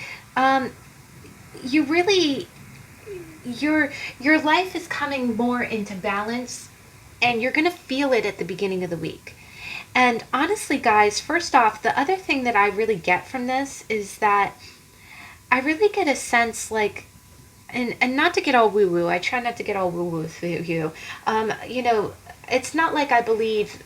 you really, your life is coming more into balance, and you're going to feel it at the beginning of the week. And honestly, guys, first off, the other thing that I really get from this is that I really get a sense like, and not to get all woo woo, I try not to get all woo woo with you. You know, it's not like I believe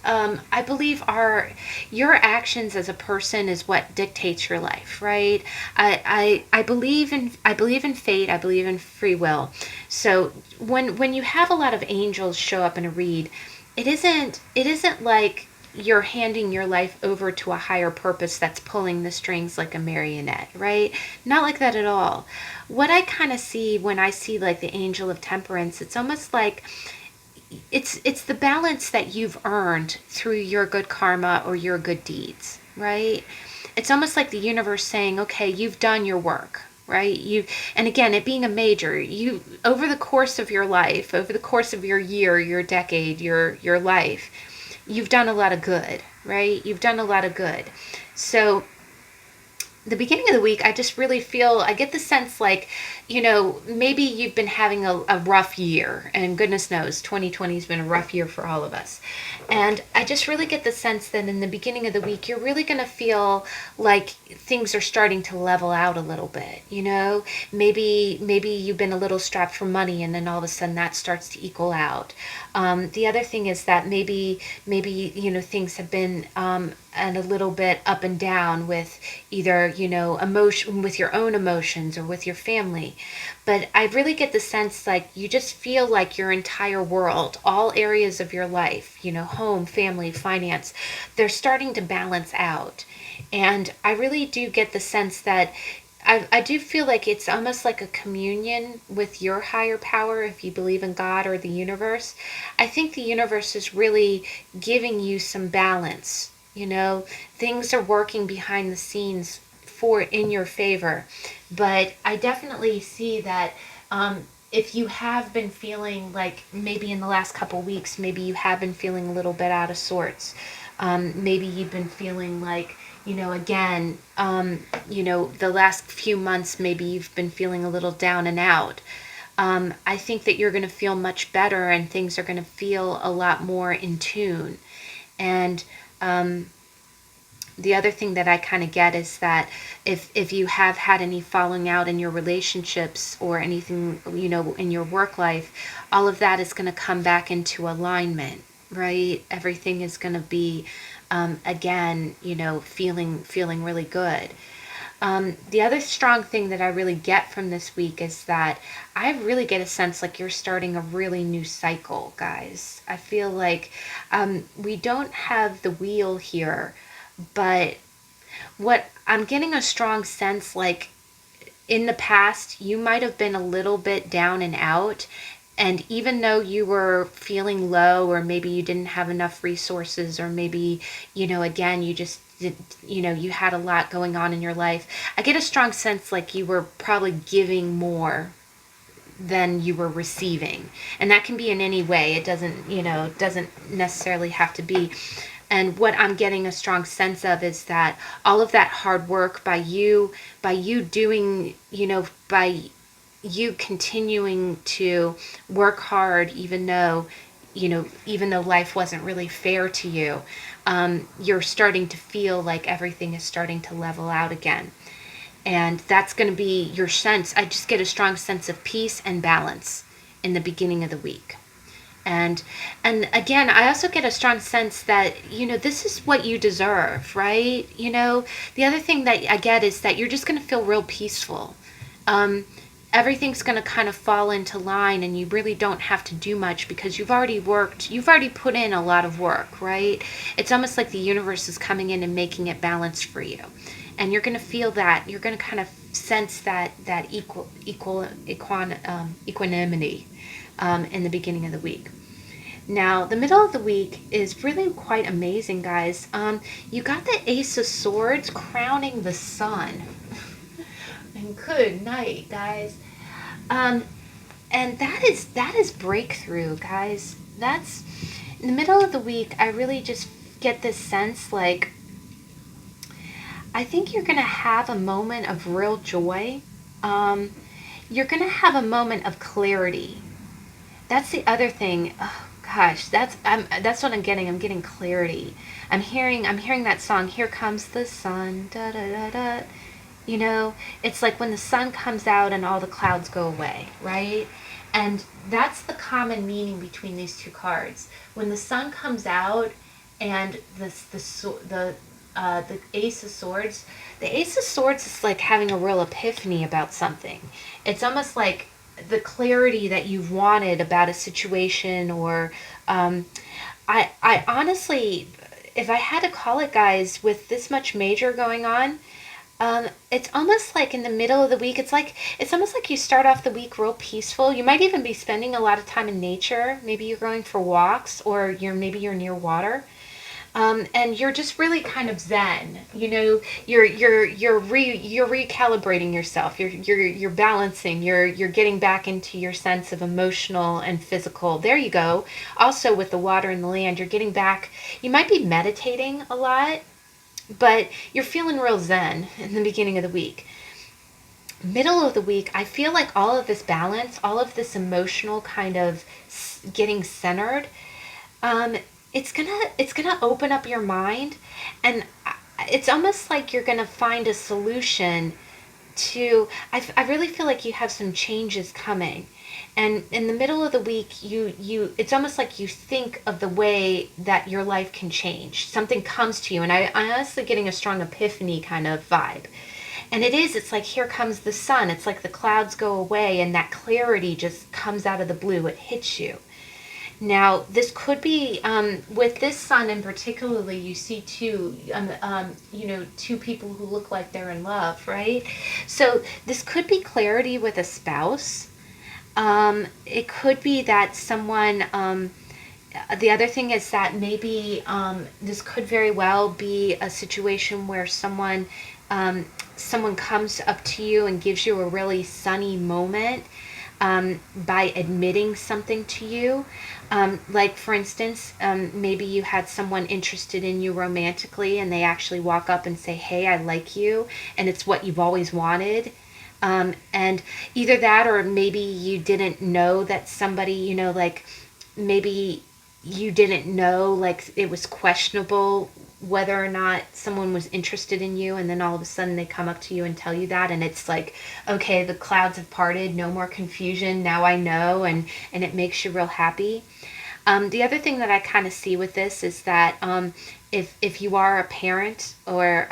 your actions as a person is what dictates your life, right? I believe in fate. I believe in free will. So when you have a lot of angels show up in a read, it isn't like you're handing your life over to a higher purpose that's pulling the strings like a marionette, right? Not like that at all. What I kind of see when I see like the angel of temperance, it's almost like it's the balance that you've earned through your good karma or your good deeds, right? It's almost like the universe saying, okay, you've done your work, right? And again, it being a major, you over the course of your life, over the course of your year, your decade, your life, you've done a lot of good, right? You've done a lot of good. So the beginning of the week, I just really feel, I get the sense like, maybe you've been having a rough year, and goodness knows, 2020 has been a rough year for all of us. And I just really get the sense that in the beginning of the week, you're really going to feel like things are starting to level out a little bit, Maybe you've been a little strapped for money, and then all of a sudden that starts to equal out. The other thing is that maybe things have been and a little bit up and down with either emotion, with your own emotions or with your family. But I really get the sense like you just feel like your entire world, all areas of your life, home, family, finance, they're starting to balance out. And I really do get the sense that I do feel like it's almost like a communion with your higher power if you believe in God or the universe. I think the universe is really giving you some balance. Things are working behind the scenes in your favor. But I definitely see that if you have been feeling like maybe in the last couple weeks, maybe you have been feeling a little bit out of sorts. Maybe you've been feeling like, again, the last few months, maybe you've been feeling a little down and out. I think that you're going to feel much better and things are going to feel a lot more in tune. And the other thing that I kind of get is that if you have had any falling out in your relationships or anything, in your work life, all of that is going to come back into alignment, right? Everything is going to be, again, feeling really good. The other strong thing that I really get from this week is that I really get a sense like you're starting a really new cycle, guys. I feel like we don't have the wheel here, but what I'm getting a strong sense like in the past, you might have been a little bit down and out. And even though you were feeling low, or maybe you didn't have enough resources, or maybe, again, you just did, you had a lot going on in your life, I get a strong sense like you were probably giving more than you were receiving. And that can be in any way. It doesn't necessarily have to be. And what I'm getting a strong sense of is that all of that hard work by you doing, by you continuing to work hard, even though life wasn't really fair to you, you're starting to feel like everything is starting to level out again. And that's going to be your sense. I just get a strong sense of peace and balance in the beginning of the week. And again, I also get a strong sense that, this is what you deserve, right? The other thing that I get is that you're just going to feel real peaceful. Everything's going to kind of fall into line, and you really don't have to do much because you've already put in a lot of work, right? It's almost like the universe is coming in and making it balanced for you. And you're going to feel that. You're going to kind of sense that equanimity in the beginning of the week. Now, the middle of the week is really quite amazing, guys. You got the Ace of Swords crowning the sun. and good night, guys. Um, and that is breakthrough, guys. That's in the middle of the week. I really just get this sense like I think you're gonna have a moment of real joy. Um, you're gonna have a moment of clarity. That's the other thing. Oh, gosh, that's what I'm getting. I'm getting clarity. I'm hearing that song. Here comes the sun. Da da da da. You know, it's like when the sun comes out and all the clouds go away, right? And that's the common meaning between these two cards. When the sun comes out and the Ace of Swords, the Ace of Swords is like having a real epiphany about something. It's almost like the clarity that you've wanted about a situation, or I honestly, if I had to call it, guys, with this much major going on, it's almost like in the middle of the week, it's almost like you start off the week real peaceful. You might even be spending a lot of time in nature. Maybe you're going for walks, or you're near water. And you're just really kind of zen. You know, you're recalibrating yourself. You're balancing. You're getting back into your sense of emotional and physical. There you go. Also with the water and the land, you're getting back. You might be meditating a lot, but you're feeling real zen in the beginning of the week. Middle of the week, I feel like all of this balance, all of this emotional kind of getting centered, um, it's gonna open up your mind, and it's almost like you're gonna find a solution to. I really feel like you have some changes coming, and in the middle of the week, it's almost like you think of the way that your life can change. Something comes to you, and I'm honestly getting a strong epiphany kind of vibe. And it's like here comes the sun. It's like the clouds go away and that clarity just comes out of the blue. It hits you. Now, this could be, with this sun in particularly, you see two people who look like they're in love, right? So this could be clarity with a spouse. It could be that someone, the other thing is that maybe this could very well be a situation where someone comes up to you and gives you a really sunny moment, by admitting something to you. Like, for instance, maybe you had someone interested in you romantically and they actually walk up and say, hey, I like you, and it's what you've always wanted. And either that, or maybe you didn't know that somebody, like maybe you didn't know, like it was questionable whether or not someone was interested in you, and then all of a sudden they come up to you and tell you that, and it's like, okay, the clouds have parted, no more confusion, now I know, and it makes you real happy. The other thing that I kind of see with this is that, if you are a parent, or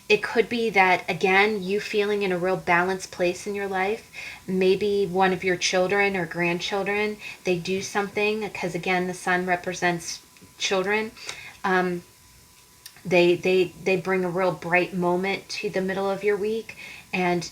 it could be that, again, you feeling in a real balanced place in your life. Maybe one of your children or grandchildren, they do something, because again, the sun represents children. Um, they bring a real bright moment to the middle of your week, and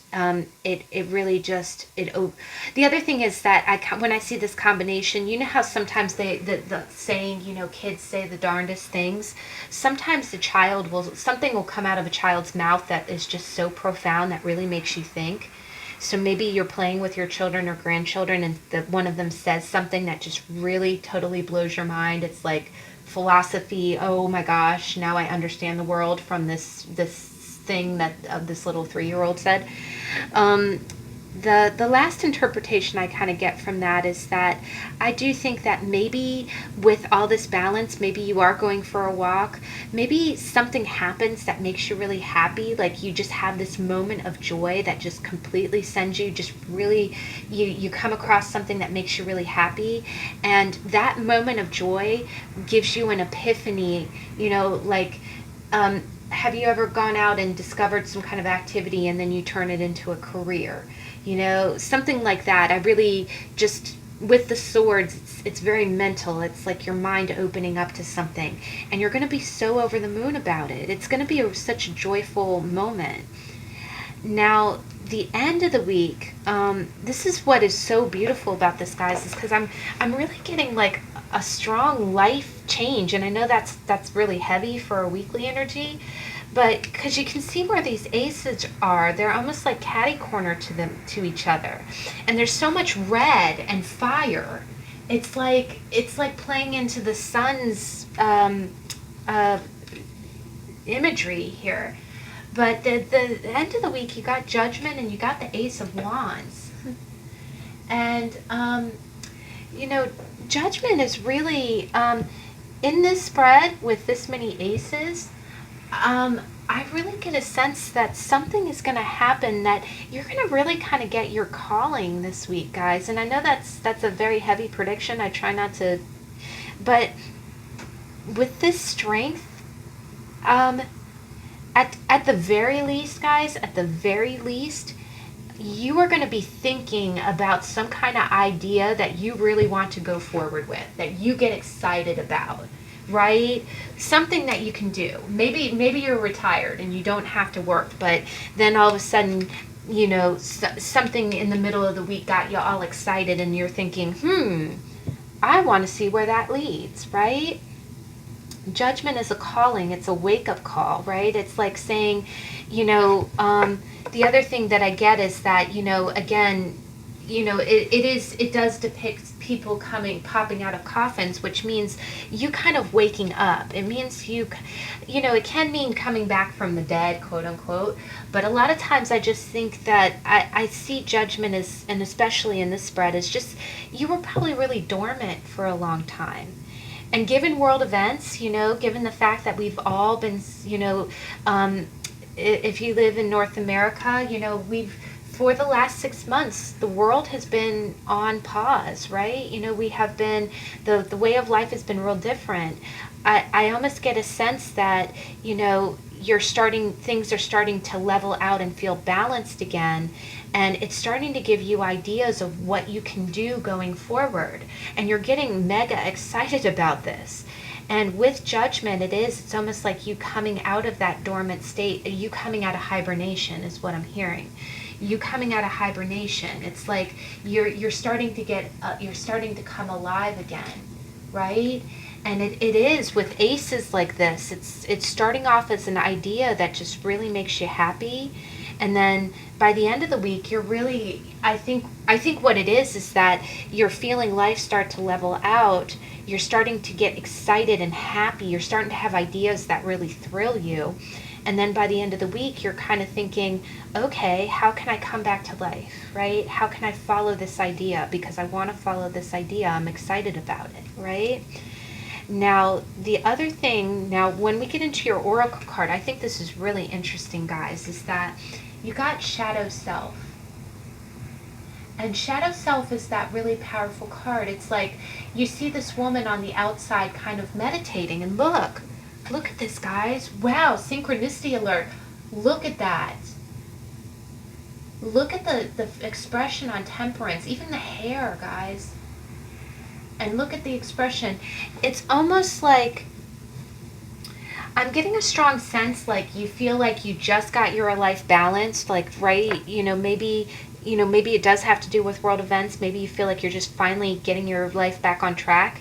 it really just the other thing is that when I see this combination, you know how sometimes the saying, kids say the darndest things. Sometimes something will come out of a child's mouth that is just so profound that really makes you think. So maybe you're playing with your children or grandchildren, and one of them says something that just really totally blows your mind. It's like philosophy. Oh my gosh, now I understand the world from this thing that this little 3-year-old said. The last interpretation I kind of get from that is that I do think that maybe with all this balance, maybe you are going for a walk, maybe something happens that makes you really happy, like you just have this moment of joy that just completely sends you just really, you come across something that makes you really happy, and that moment of joy gives you an epiphany, like, have you ever gone out and discovered some kind of activity and then you turn it into a career? Something like that. I really just, with the swords, it's very mental. It's like your mind opening up to something, and you're going to be so over the moon about it. It's going to be such a joyful moment. Now, the end of the week, this is what is so beautiful about this, guys, is because I'm really getting like a strong life change, and I know that's really heavy for a weekly energy, But because you can see where these aces are, they're almost like catty corner to each other, and there's so much red and fire. It's like playing into the sun's uh, imagery here. But the end of the week, you got Judgment and you got the Ace of Wands, and Judgment is really in this spread with this many aces. I really get a sense that something is going to happen, that you're going to really kind of get your calling this week, guys. And I know that's a very heavy prediction. I try not to, but with this strength, at the very least, guys, at the very least, you are going to be thinking about some kind of idea that you really want to go forward with, that you get excited about. Right? Something that you can do. Maybe you're retired and you don't have to work, but then all of a sudden, something in the middle of the week got you all excited and you're thinking, I want to see where that leads, right? Judgment is a calling. It's a wake-up call, right? It's like saying, the other thing that I get is that, again, it does depict people popping out of coffins, which means you kind of waking up. It means it can mean coming back from the dead, quote unquote. But a lot of times I just think that I see Judgment as, and especially in this spread, as just, you were probably really dormant for a long time. And given world events, given the fact that we've all been, if you live in North America, for the last 6 months, the world has been on pause, right? We have been, the way of life has been real different. I almost get a sense that, things are starting to level out and feel balanced again. And it's starting to give you ideas of what you can do going forward. And you're getting mega excited about this. And with Judgment, it's almost like you coming out of that dormant state, you coming out of hibernation is what I'm hearing. You coming out of hibernation. It's like you're starting to come alive again, right? And it is with aces like this. It's starting off as an idea that just really makes you happy, and then by the end of the week, you're really, I think what it is that you're feeling life start to level out. You're starting to get excited and happy. You're starting to have ideas that really thrill you. And then by the end of the week, you're kind of thinking, okay, how can I come back to life, right? How can I follow this idea? Because I want to follow this idea. I'm excited about it, right? Now, the other thing, when we get into your oracle card, I think this is really interesting, guys, is that you got Shadow Self. And Shadow Self is that really powerful card. It's like you see this woman on the outside kind of meditating, and look at this, guys. Wow, synchronicity alert. Look at that. Look at the expression on Temperance, even the hair, guys. And look at the expression. It's almost like, I'm getting a strong sense like you feel like you just got your life balanced, like, right, maybe it does have to do with world events. Maybe you feel like you're just finally getting your life back on track.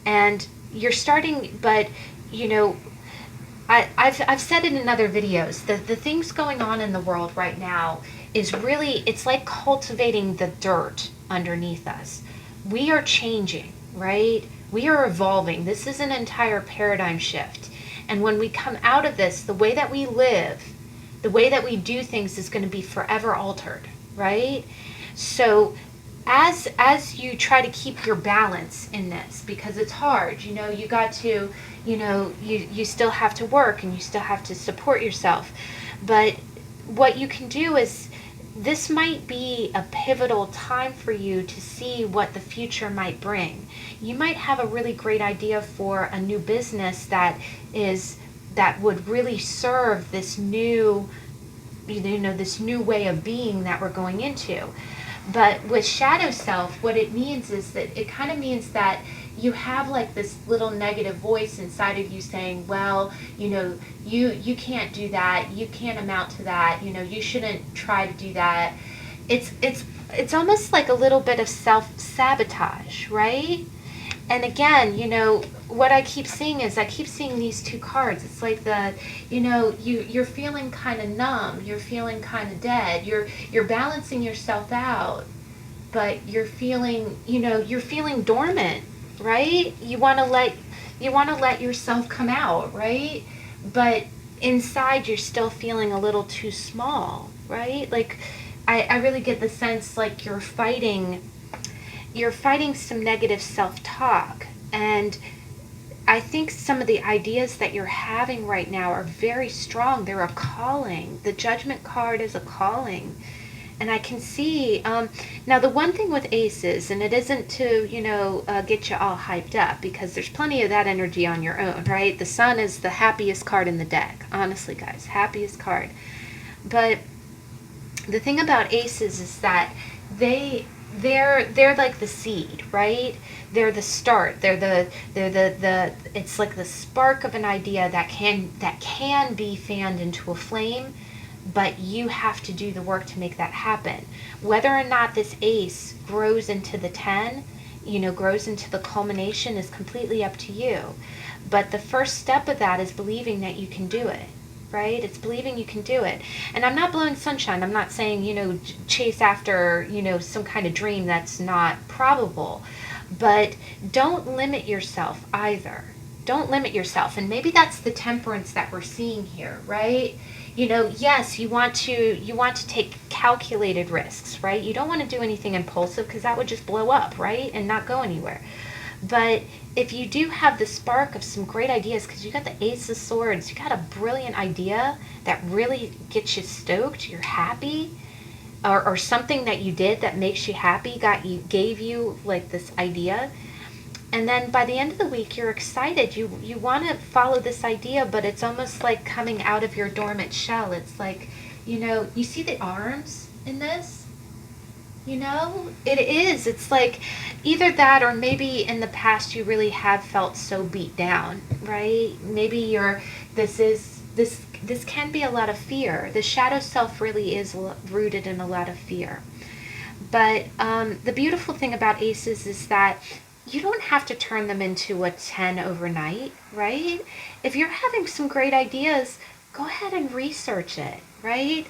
And you're starting, but, I've said it in other videos, the things going on in the world right now is really, it's like cultivating the dirt underneath us. We are changing, right? We are evolving. This is an entire paradigm shift. And when we come out of this, the way that we live, the way that we do things is going to be forever altered, right? So as you try to keep your balance in this, because it's hard, you got to, you still have to work and you still have to support yourself. But what you can do is, this might be a pivotal time for you to see what the future might bring. You might have a really great idea for a new business that would really serve this new, this new way of being that we're going into. But with Shadow Self, what it means is that it kind of means that you have like this little negative voice inside of you saying, well, you can't do that, you can't amount to that, you shouldn't try to do that. It's almost like a little bit of self-sabotage, right? And again, what I keep seeing is I keep seeing these two cards. It's like you're feeling kind of numb, you're feeling kind of dead, you're balancing yourself out, but you're feeling dormant, right? You want to let yourself come out, right? But inside you're still feeling a little too small, right? Like I really get the sense like you're fighting some negative self-talk. And I think some of the ideas that you're having right now are very strong. They're a calling. The Judgment card is a calling. And I can see, now the one thing with aces, and it isn't to, get you all hyped up, because there's plenty of that energy on your own, right? The sun is the happiest card in the deck. Honestly, guys, happiest card. But the thing about aces is that they're like the seed, right? They're the start. They're the it's like the spark of an idea that can be fanned into a flame, but you have to do the work to make that happen. Whether or not this ace grows into the 10, grows into the culmination, is completely up to you. But the first step of that is believing that you can do it, right? It's believing you can do it. And I'm not blowing sunshine. I'm not saying, chase after, some kind of dream that's not probable. But don't limit yourself either. Don't limit yourself. And maybe that's the temperance that we're seeing here, right? Yes, you want to take calculated risks, right? You don't want to do anything impulsive, because that would just blow up, right? And not go anywhere. But if you do have the spark of some great ideas, because you got the Ace of Swords, you got a brilliant idea that really gets you stoked, you're happy, or something that you did that makes you happy, gave you like this idea. And then by the end of the week, you're excited. You want to follow this idea, but it's almost like coming out of your dormant shell. It's like, you see the arms in this? It is. It's like either that, or maybe in the past you really have felt so beat down, right? Maybe this can be a lot of fear. The shadow self really is rooted in a lot of fear. But the beautiful thing about aces is that you don't have to turn them into a 10 overnight, right? If you're having some great ideas, go ahead and research it, right?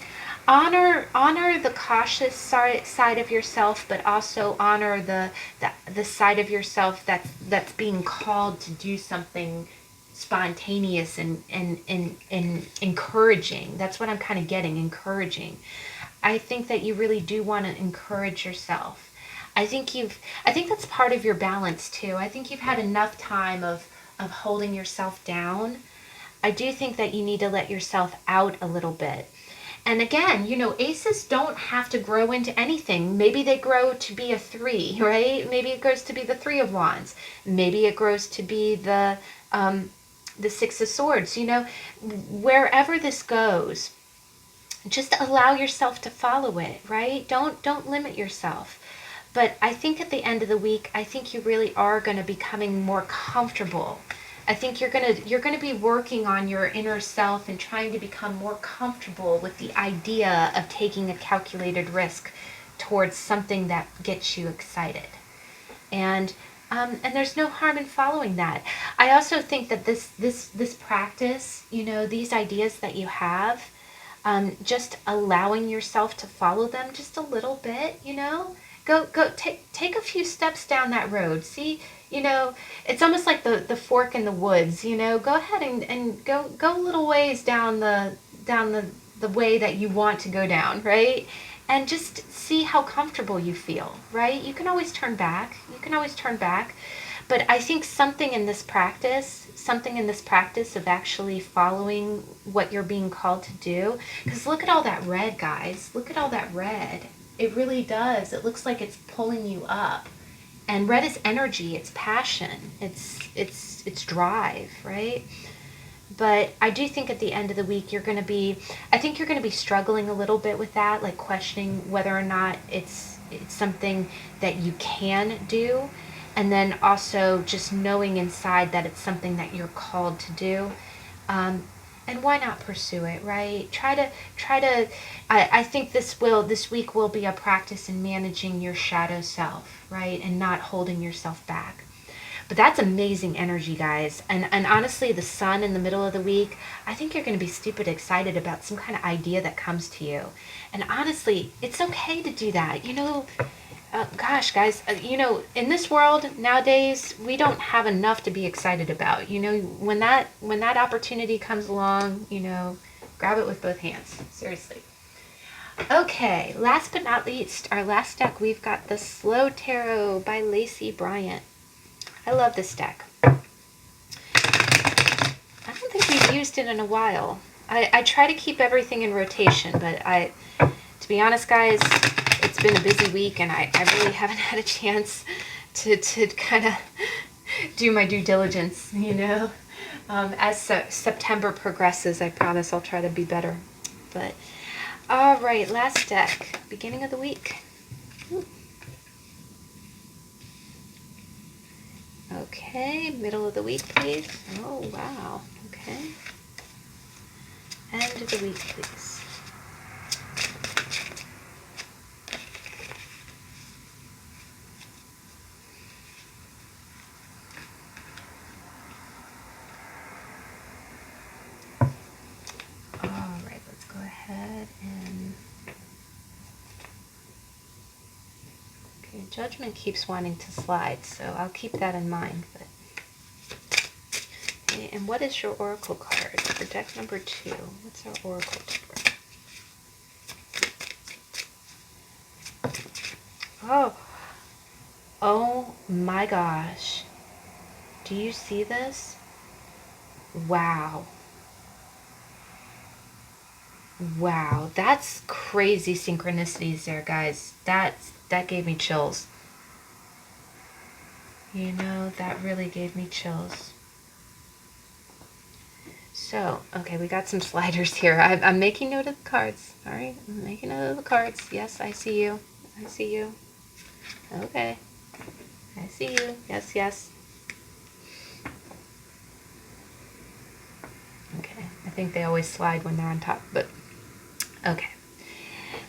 Honor the cautious side of yourself, but also honor the side of yourself that's being called to do something spontaneous and encouraging. That's what I'm kind of getting, encouraging. I think that you really do want to encourage yourself. I think that's part of your balance too. I think you've had enough time of holding yourself down. I do think that you need to let yourself out a little bit. And again, aces don't have to grow into anything. Maybe they grow to be a 3, right? Maybe it grows to be the 3 of Wands. Maybe it grows to be the 6 of Swords. Wherever this goes, just allow yourself to follow it, right? Don't limit yourself. But I think at the end of the week, I think you really are going to be becoming more comfortable. I think you're going to be working on your inner self and trying to become more comfortable with the idea of taking a calculated risk towards something that gets you excited. And there's no harm in following that. I also think that this practice, these ideas that you have, just allowing yourself to follow them just a little bit, go take a few steps down that road. See, it's almost like the fork in the woods. Go ahead and go a little ways down the way that you want to go down, right? And just see how comfortable you feel, right? You can always turn back. But I think something in this practice of actually following what you're being called to do, because look at all that red, guys. Look at all that red. It really does. It looks like it's pulling you up. And red is energy, it's passion, it's drive, right? But I do think at the end of the week you're going to be struggling a little bit with that, like questioning whether or not it's something that you can do, and then also just knowing inside that it's something that you're called to do. And why not pursue it, right? I think this week will be a practice in managing your shadow self, right? And not holding yourself back. But that's amazing energy, guys. And honestly, the sun in the middle of the week, I think you're going to be stupid excited about some kind of idea that comes to you. And honestly, it's okay to do that. Gosh, guys, in this world nowadays, we don't have enough to be excited about. When that opportunity comes along, grab it with both hands. Seriously. Okay, last but not least, our last deck, we've got the Slow Tarot by Lacey Bryant. I love this deck. I don't think we've used it in a while. I try to keep everything in rotation, but to be honest, guys, it's been a busy week, and I really haven't had a chance to kind of do my due diligence, As September progresses, I promise I'll try to be better. But, all right, last deck, beginning of the week. Okay, middle of the week, please. Oh, wow. Okay. End of the week, please. All right, let's go ahead and... Okay, Judgment keeps wanting to slide, so I'll keep that in mind. But okay, and what is your Oracle card for deck number 2? What's our Oracle card? Oh my gosh. Do you see this? Wow. Wow, that's crazy synchronicities there, guys. That gave me chills. That really gave me chills. So, okay, we got some sliders here. I'm making note of the cards. All right, I'm making note of the cards. Yes, I see you. I see you. Okay. I see you. Yes, yes. Okay, I think they always slide when they're on top, but okay.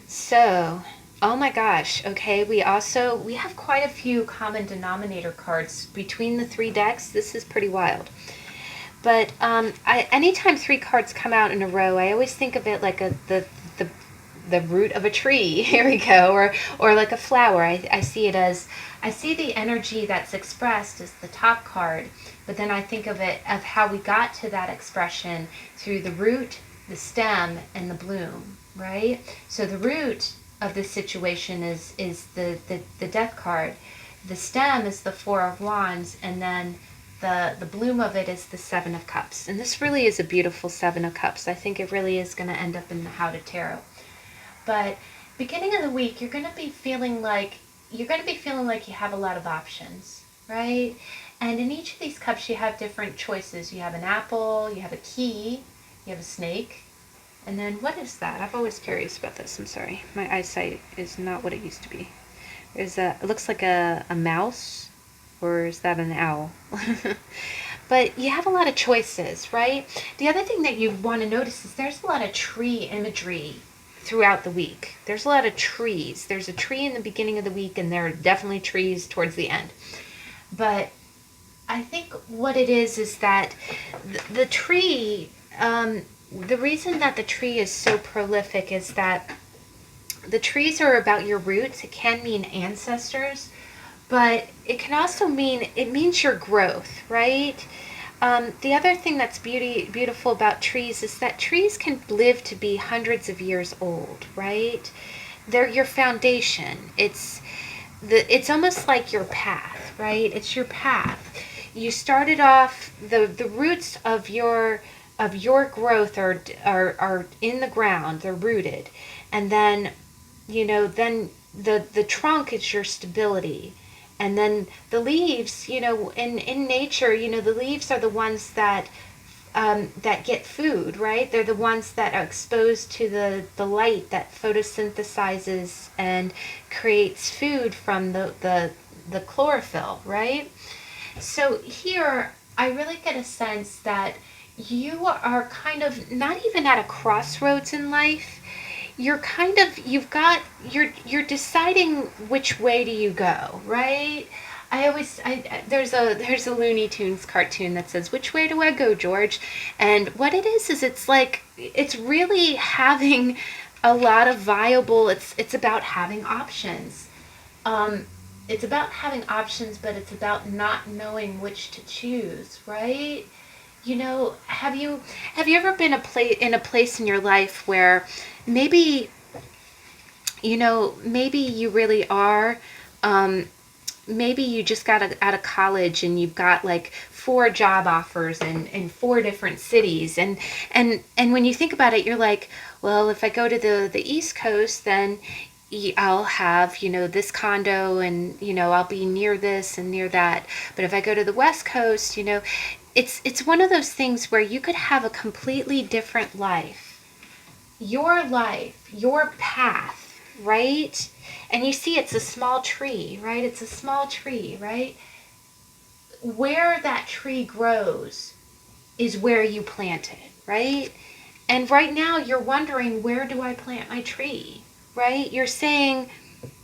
So, oh my gosh, okay, we have quite a few common denominator cards between the 3 decks. This is pretty wild. But anytime 3 cards come out in a row, I always think of it like the root of a tree. Here we go, or like a flower. I see the energy that's expressed as the top card, but then I think of how we got to that expression through the root, the stem, and the bloom, right? So the root of this situation is the death card. The stem is the 4 of Wands, and then the bloom of it is the 7 of Cups. And this really is a beautiful 7 of Cups. I think it really is going to end up in the How to Tarot. But beginning of the week, you're going to be feeling like you have a lot of options, right? And in each of these cups, you have different choices. You have an apple, you have a key, you have a snake, and then what is that? I'm always curious about this. I'm sorry. My eyesight is not what it used to be. It looks like a mouse, or is that an owl? But you have a lot of choices, right? The other thing that you want to notice is there's a lot of tree imagery throughout the week. There's a lot of trees. There's a tree in the beginning of the week, and there are definitely trees towards the end. But I think what it is that the tree, the reason that the tree is so prolific is that the trees are about your roots. It can mean ancestors, but it can also means your growth, right? The other thing that's beautiful about trees is that trees can live to be hundreds of years old, right? They're your foundation. It's almost like your path, right? It's your path. You started off, the roots of your growth are in the ground. They're rooted, and then then the trunk is your stability. And then the leaves, in nature, the leaves are the ones that get food, right? They're the ones that are exposed to the light that photosynthesizes and creates food from the chlorophyll, right? So here, I really get a sense that you are kind of not even at a crossroads in life. You're kind of, you're deciding which way do you go, right? There's a Looney Tunes cartoon that says, "Which way do I go, George?" And what it is it's like it's really having a lot of viable. It's about having options. Um, it's about having options, but it's about not knowing which to choose, right? Have you ever been in a place in your life where maybe maybe you really are, um, maybe you just got out of college and you've got like four job offers in four different cities, and when you think about it, you're like, well, if I go to the East Coast, then I'll have this condo, and I'll be near this and near that. But if I go to the West Coast, it's one of those things where you could have a completely different life, your path, right? And you see it's a small tree, right? It's a small tree, right? Where that tree grows is where you plant it, right? And right now you're wondering, where do I plant my tree, right? You're saying,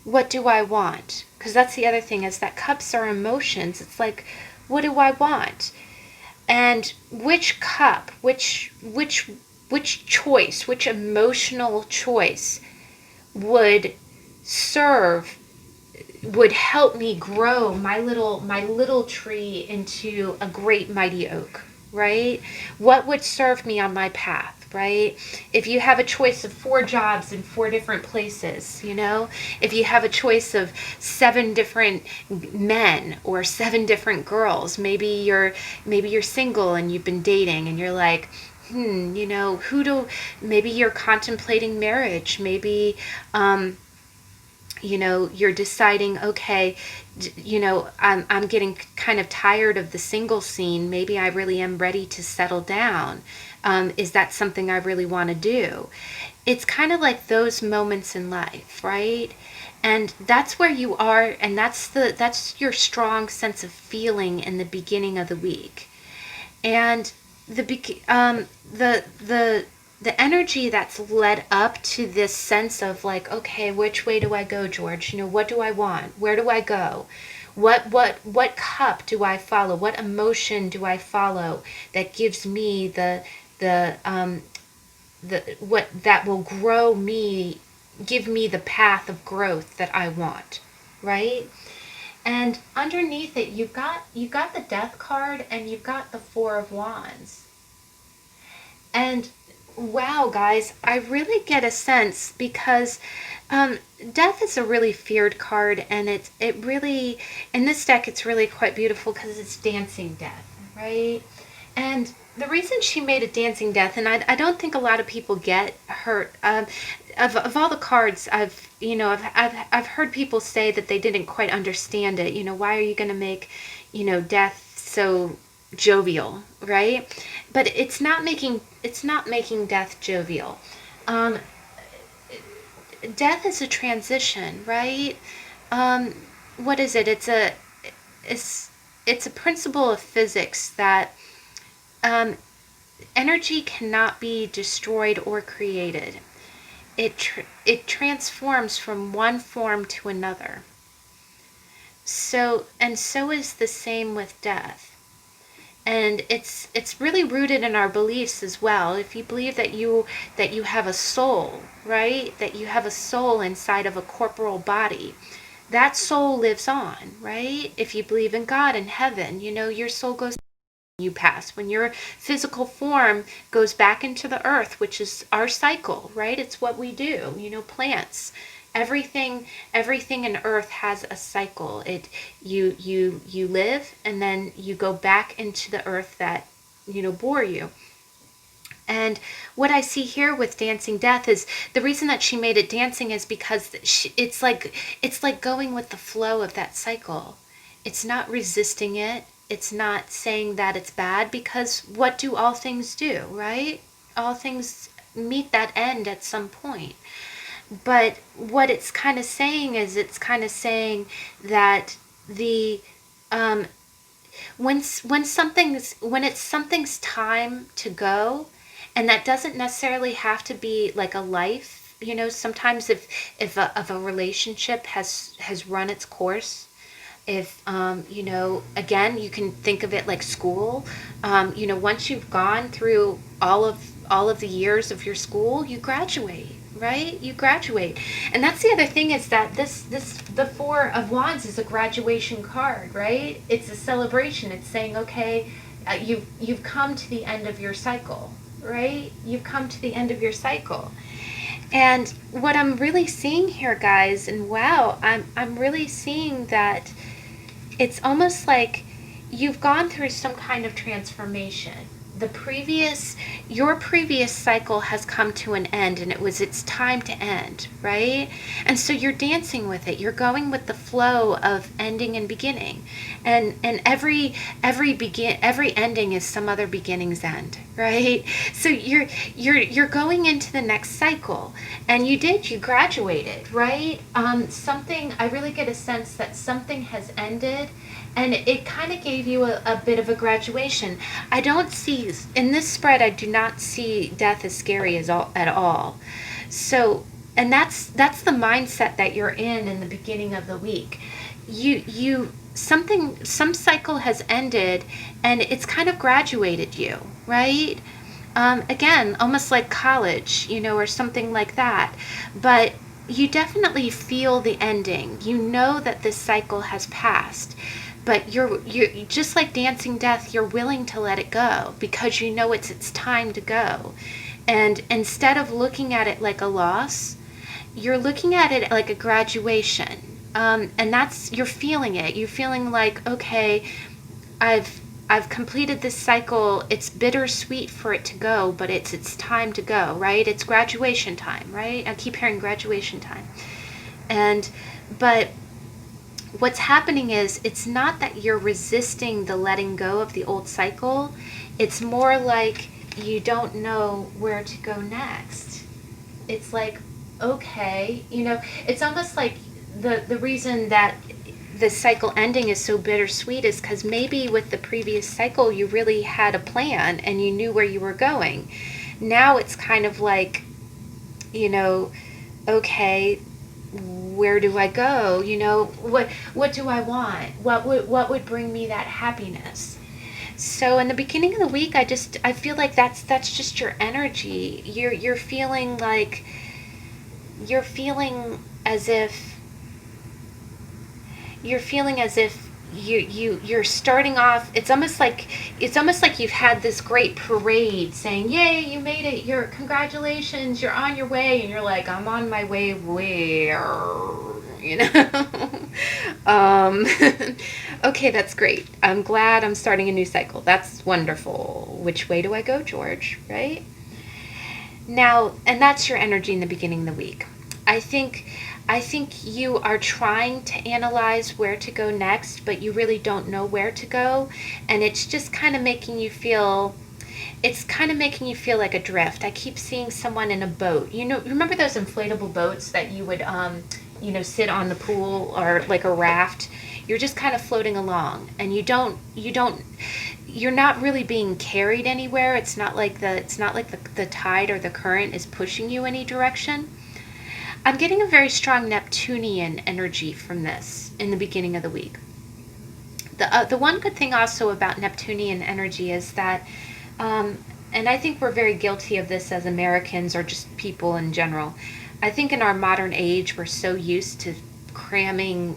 what do I want? Because that's the other thing, is that cups are emotions. It's like, what do I want? And which cup, which choice, which emotional choice would serve, would help me grow my little tree into a great mighty oak, right? What would serve me on my path, right? If you have a choice of four jobs in four different places, if you have a choice of seven different men or seven different girls, maybe you're single and you've been dating and you're like, maybe you're contemplating marriage, maybe, you're deciding, okay, I'm getting kind of tired of the single scene. Maybe I really am ready to settle down. Is that something I really want to do? It's kind of like those moments in life, right? And that's where you are, and that's your strong sense of feeling in the beginning of the week. And the energy that's led up to this sense of like, okay, which way do I go, George? What do I want? Where do I go? What cup do I follow? What emotion do I follow that gives me the what that will grow me, give me the path of growth that I want, right? And underneath it, you've got the Death card and you've got the Four of Wands. And wow, guys, I really get a sense because Death is a really feared card, and it really, in this deck, it's really quite beautiful because it's dancing death, right? And the reason she made it dancing death, and I don't think a lot of people get her. Of all the cards, I've heard people say that they didn't quite understand it. Why are you going to make, death so jovial, right? But it's not making death jovial. Um, Death is a transition, right? Um, what is it? It's it's a principle of physics that um, energy cannot be destroyed or created. It transforms from one form to another. So is the same with death. And it's really rooted in our beliefs as well. If you believe that you have a soul, right? That you have a soul inside of a corporal body, that soul lives on, right? If you believe in God and heaven, your soul goes, you pass. When your physical form goes back into the earth, which is our cycle, right? It's what we do. Plants, everything in earth has a cycle. You live, and then you go back into the earth that bore you. And what I see here with dancing death is the reason that she made it dancing is because it's like going with the flow of that cycle. It's not resisting it. It's not saying that it's bad, because what do all things do, right? All things meet that end at some point. But what it's kind of saying is, it's kind of saying that the um, when it's something's time to go, and that doesn't necessarily have to be like a life. Sometimes if a relationship has run its course, If, again, you can think of it like school. Once you've gone through all of the years of your school, you graduate, right? You graduate. And that's the other thing, is that the Four of Wands is a graduation card, right? It's a celebration. It's saying, okay, you've come to the end of your cycle, right? You've come to the end of your cycle. And what I'm really seeing here, guys, and wow, I'm really seeing that it's almost like you've gone through some kind of transformation. Your previous cycle has come to an end, and it's time to end, right? And so you're dancing with it. You're going with the flow of ending and beginning. And every ending is some other beginning's end, right? So you're going into the next cycle, and you graduated, right? I really get a sense that something has ended, and it kind of gave you a bit of a graduation. I don't see, in this spread, I do not see death as scary at all. So, and that's the mindset that you're in the beginning of the week. Some cycle has ended, and it's kind of graduated you, right? Again, almost like college, or something like that. But you definitely feel the ending. You know that this cycle has passed. But you're just like dancing death, you're willing to let it go because you know it's time to go. And instead of looking at it like a loss, you're looking at it like a graduation. And you're feeling it. You're feeling like, okay, I've completed this cycle. It's bittersweet for it to go, but it's time to go, right? It's graduation time, right? I keep hearing graduation time. But what's happening is, it's not that you're resisting the letting go of the old cycle. It's more like you don't know where to go next. It's like, okay, it's almost like the reason that the cycle ending is so bittersweet is because maybe with the previous cycle you really had a plan and you knew where you were going. Now it's kind of like, okay, where do I go? What do I want? What would bring me that happiness? So in the beginning of the week, I feel like that's just your energy. You're feeling like, as if you're starting off. It's almost like you've had this great parade saying, yay, you made it, congratulations, you're on your way, and you're like, I'm on my way where? Okay, that's great. I'm glad I'm starting a new cycle. That's wonderful. Which way do I go, George? Right? Now, and that's your energy in the beginning of the week. I think you are trying to analyze where to go next, but you really don't know where to go, and it's just kind of making you feel like adrift. I keep seeing someone in a boat. Remember those inflatable boats that you would sit on the pool, or like a raft? You're just kind of floating along, and you're not really being carried anywhere. It's not like the tide or the current is pushing you any direction. I'm getting a very strong Neptunian energy from this in the beginning of the week. The one good thing also about Neptunian energy is that, and I think we're very guilty of this as Americans, or just people in general. I think in our modern age, we're so used to cramming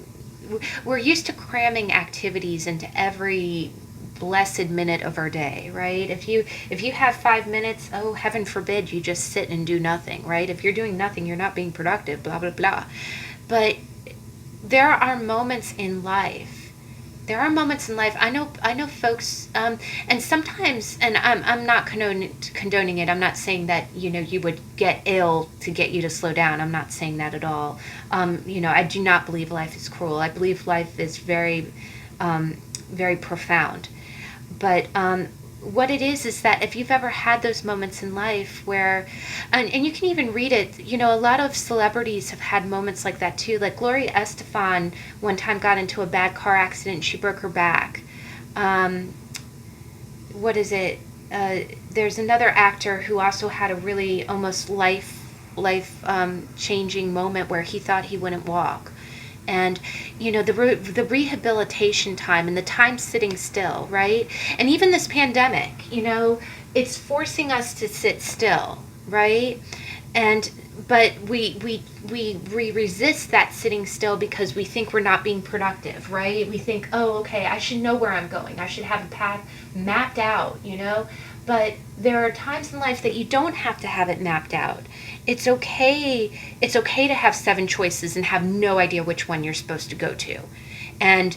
activities into every blessed minute of our day, right? If you have 5 minutes, oh, heaven forbid you just sit and do nothing, right? If you're doing nothing, you're not being productive, blah, blah, blah. But there are moments in life. I know folks, and sometimes, and I'm not condoning it. I'm not saying that, you would get ill to get you to slow down. I'm not saying that at all. I do not believe life is cruel. I believe life is very, very profound. But what it is that if you've ever had those moments in life where, and you can even read it, a lot of celebrities have had moments like that too. Like Gloria Estefan one time got into a bad car accident and she broke her back. What is it? There's another actor who also had a really almost life changing moment where he thought he wouldn't walk. and the rehabilitation time and the time sitting still, right? And even this pandemic, it's forcing us to sit still, right? And but we resist that sitting still because we think we're not being productive, right? We think, oh, okay, I should know where I'm going, I should have a path mapped out, but there are times in life that you don't have to have it mapped out. It's okay to have 7 choices and have no idea which one you're supposed to go to. And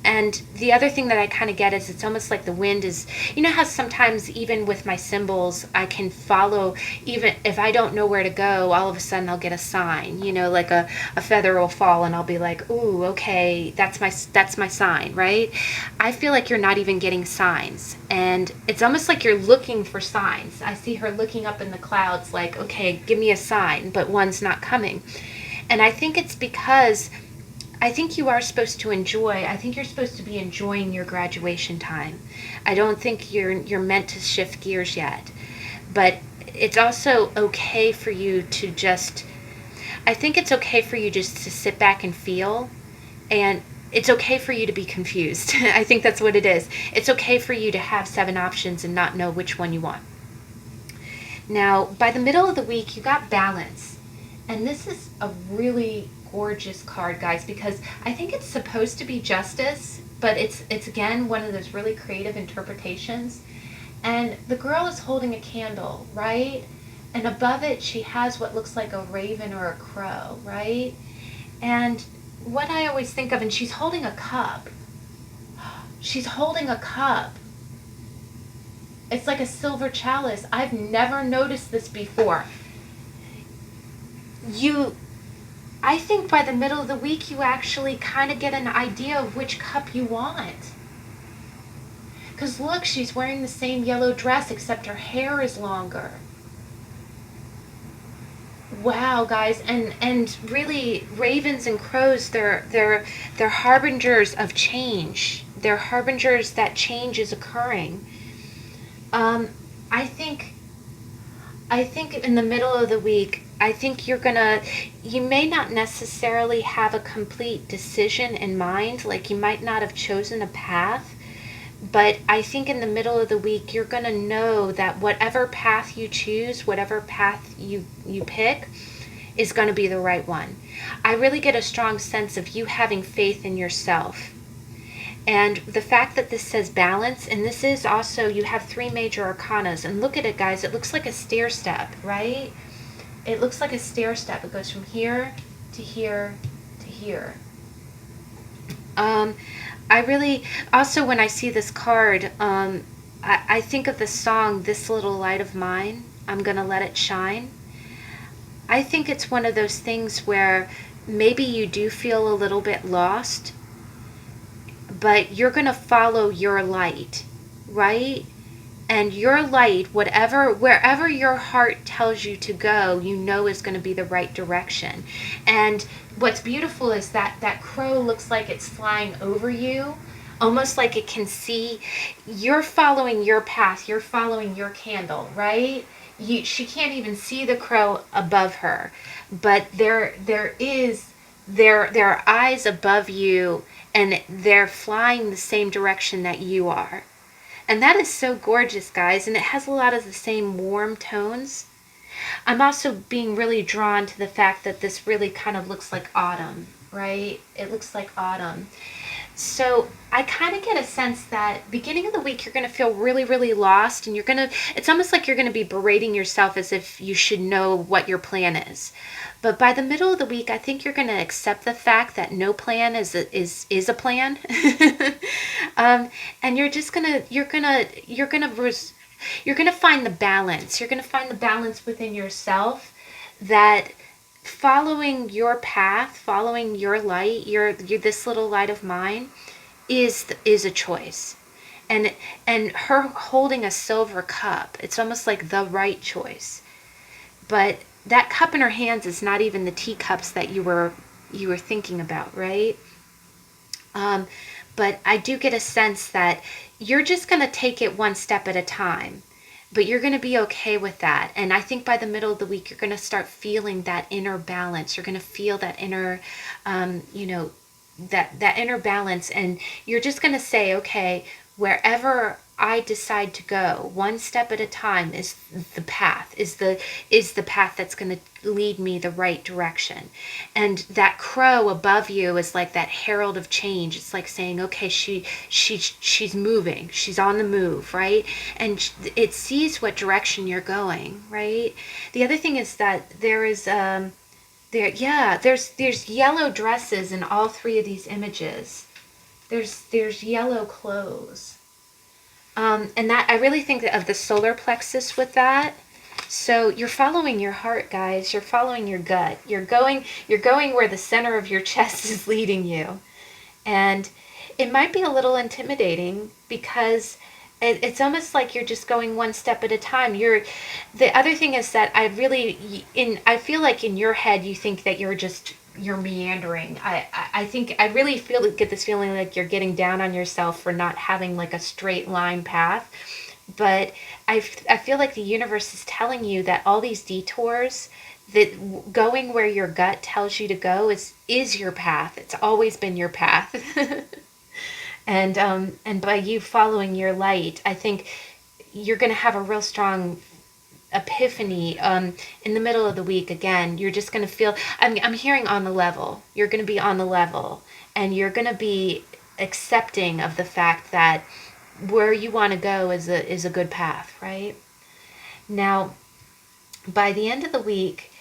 and the other thing that I kind of get is it's almost like the wind is, how sometimes even with my symbols I can follow, even if I don't know where to go, all of a sudden I'll get a sign, like a feather will fall and I'll be like, ooh, okay, that's my sign, right? I feel like you're not even getting signs, and it's almost like you're looking for signs. I see her looking up in the clouds like, okay, give me a sign, but one's not coming. And I think it's because I think you are supposed to enjoy. I think you're supposed to be enjoying your graduation time. I don't think you're meant to shift gears yet. But it's also okay for you to just I think it's okay for you just to sit back and feel, and it's okay for you to be confused. I think that's what it is. It's okay for you to have 7 options and not know which one you want. Now, by the middle of the week, you got balance. And this is a really gorgeous card, guys, because I think it's supposed to be justice, but it's again one of those really creative interpretations. And the girl is holding a candle, right? And above it she has what looks like a raven or a crow, right? And what I always think of, and she's holding a cup. She's holding a cup. It's like a silver chalice. I've never noticed this before. I think by the middle of the week you actually kind of get an idea of which cup you want. Because look, she's wearing the same yellow dress except her hair is longer. Wow, guys, and really, ravens and crows, they're harbingers of change. They're harbingers that change is occurring. Um, I think I think in the middle of the week, I think you may not necessarily have a complete decision in mind, like you might not have chosen a path, but I think in the middle of the week, you're gonna know that whatever path you choose, whatever path you pick, is gonna be the right one. I really get a strong sense of you having faith in yourself. And the fact that this says balance, and this is also, you have 3 major arcanas, and look at it, guys, it looks like a stair step, right? It looks like a stair step. It goes from here to here to here. I really, also when I see this card, I think of the song, This Little Light of Mine, I'm Gonna Let It Shine. I think it's one of those things where maybe you do feel a little bit lost, but you're going to follow your light, right? And your light, wherever your heart tells you to go, you know is going to be the right direction. And what's beautiful is that crow looks like it's flying over you, almost like it can see. You're following your path, you're following your candle, right? She can't even see the crow above her, but there are eyes above you, and they're flying the same direction that you are. And that is so gorgeous, guys, and it has a lot of the same warm tones. I'm also being really drawn to the fact that this really kind of looks like autumn, right? It looks like autumn. So I kind of get a sense that beginning of the week you're going to feel really, really lost, and it's almost like you're going to be berating yourself as if you should know what your plan is. But by the middle of the week, I think you're going to accept the fact that no plan is a plan. And you're gonna find the balance. You're gonna find the balance within yourself, that following your path, following your light, your this little light of mine, is a choice. And her holding a silver cup, it's almost like the right choice. But that cup in her hands is not even the teacups that you were thinking about, right? But I do get a sense that you're just going to take it one step at a time. but you're going to be okay with that. And I think by the middle of the week, you're going to start feeling that inner balance. You're going to feel that inner, you know, that inner balance, and you're just going to say, okay, wherever I decide to go, one step at a time is the path, is the path that's going to lead me the right direction. And that crow above you is like that herald of change. It's like saying, okay, she's moving, she's on the move, right? And it sees what direction you're going, right? The other thing is that there's yellow dresses in all three of these images. There's yellow clothes. And that, I really think of the solar plexus with that. So you're following your heart, guys. You're following your gut. You're going where the center of your chest is leading you. And it might be a little intimidating because it's almost like you're just going one step at a time. The other thing is that I feel like in your head you think that you're meandering. I think I really get this feeling like you're getting down on yourself for not having like a straight line path. But I feel like the universe is telling you that all these detours, that going where your gut tells you to go is your path. It's always been your path. And by you following your light, I think you're going to have a real strong epiphany in the middle of the week. Again, you're just going to feel, I'm hearing on the level. You're going to be on the level, and you're going to be accepting of the fact that where you want to go is a good path, right? Now, by the end of the week,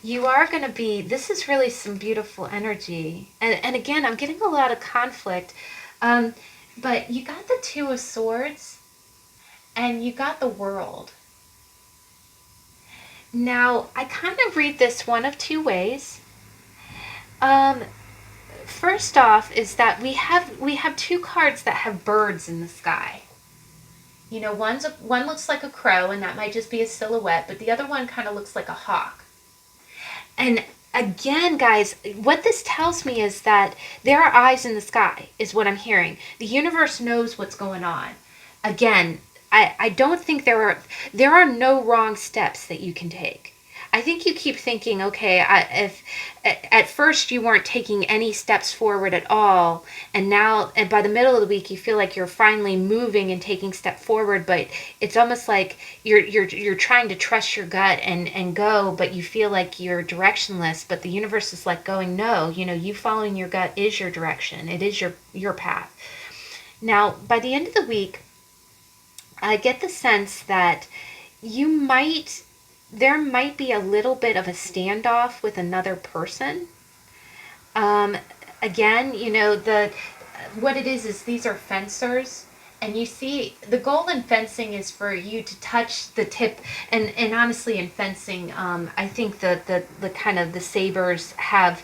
you are going to be, this is really some beautiful energy. And again, I'm getting a lot of conflict. But you got the Two of Swords, and you got the World. Now, I kind of read this one of two ways. First off is that we have two cards that have birds in the sky. You know, one looks like a crow, and that might just be a silhouette, but the other one kind of looks like a hawk. And again, guys, what this tells me is that there are eyes in the sky, is what I'm hearing. The universe knows what's going on. Again, I don't think there are no wrong steps that you can take. I think you keep thinking, okay, if at first you weren't taking any steps forward at all, and by the middle of the week you feel like you're finally moving and taking step forward, but it's almost like you're trying to trust your gut and go, but you feel like you're directionless. But the universe is like going, no, you know, you following your gut is your direction. It is your path. Now, by the end of the week, I get the sense that there might be a little bit of a standoff with another person. Again, you know, what it is these are fencers, and you see the goal in fencing is for you to touch the tip, and honestly in fencing, I think the kind of the sabers have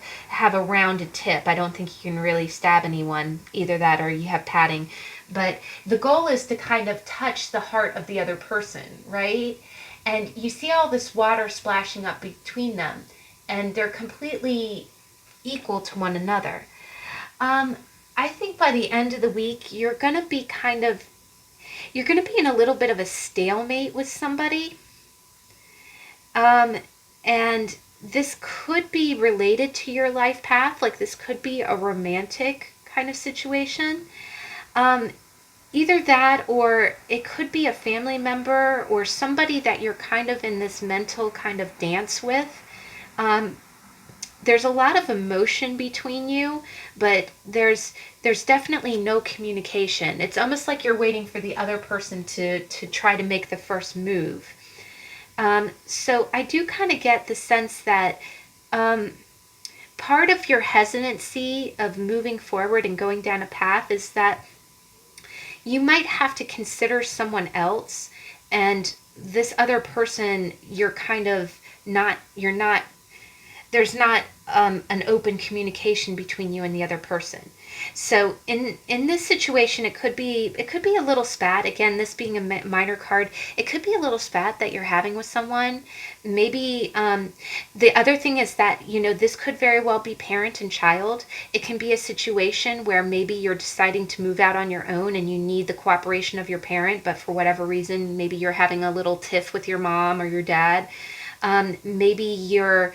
a rounded tip. I don't think you can really stab anyone, either that or you have padding. But the goal is to kind of touch the heart of the other person, right? And you see all this water splashing up between them, and they're completely equal to one another. I think by the end of the week, you're going to be in a little bit of a stalemate with somebody. And this could be related to your life path. Like, this could be a romantic kind of situation. Either that, or it could be a family member or somebody that you're kind of in this mental kind of dance with. There's a lot of emotion between you, but there's definitely no communication. It's almost like you're waiting for the other person to try to make the first move. So I do kind of get the sense that part of your hesitancy of moving forward and going down a path is that you might have to consider someone else, and this other person you're not there's not an open communication between you and the other person. So in this situation, it could be a little spat. Again, this being a minor card, it could be a little spat that you're having with someone. Maybe the other thing is that this could very well be parent and child. It can be a situation where maybe you're deciding to move out on your own and you need the cooperation of your parent, but for whatever reason, maybe you're having a little tiff with your mom or your dad. Maybe you're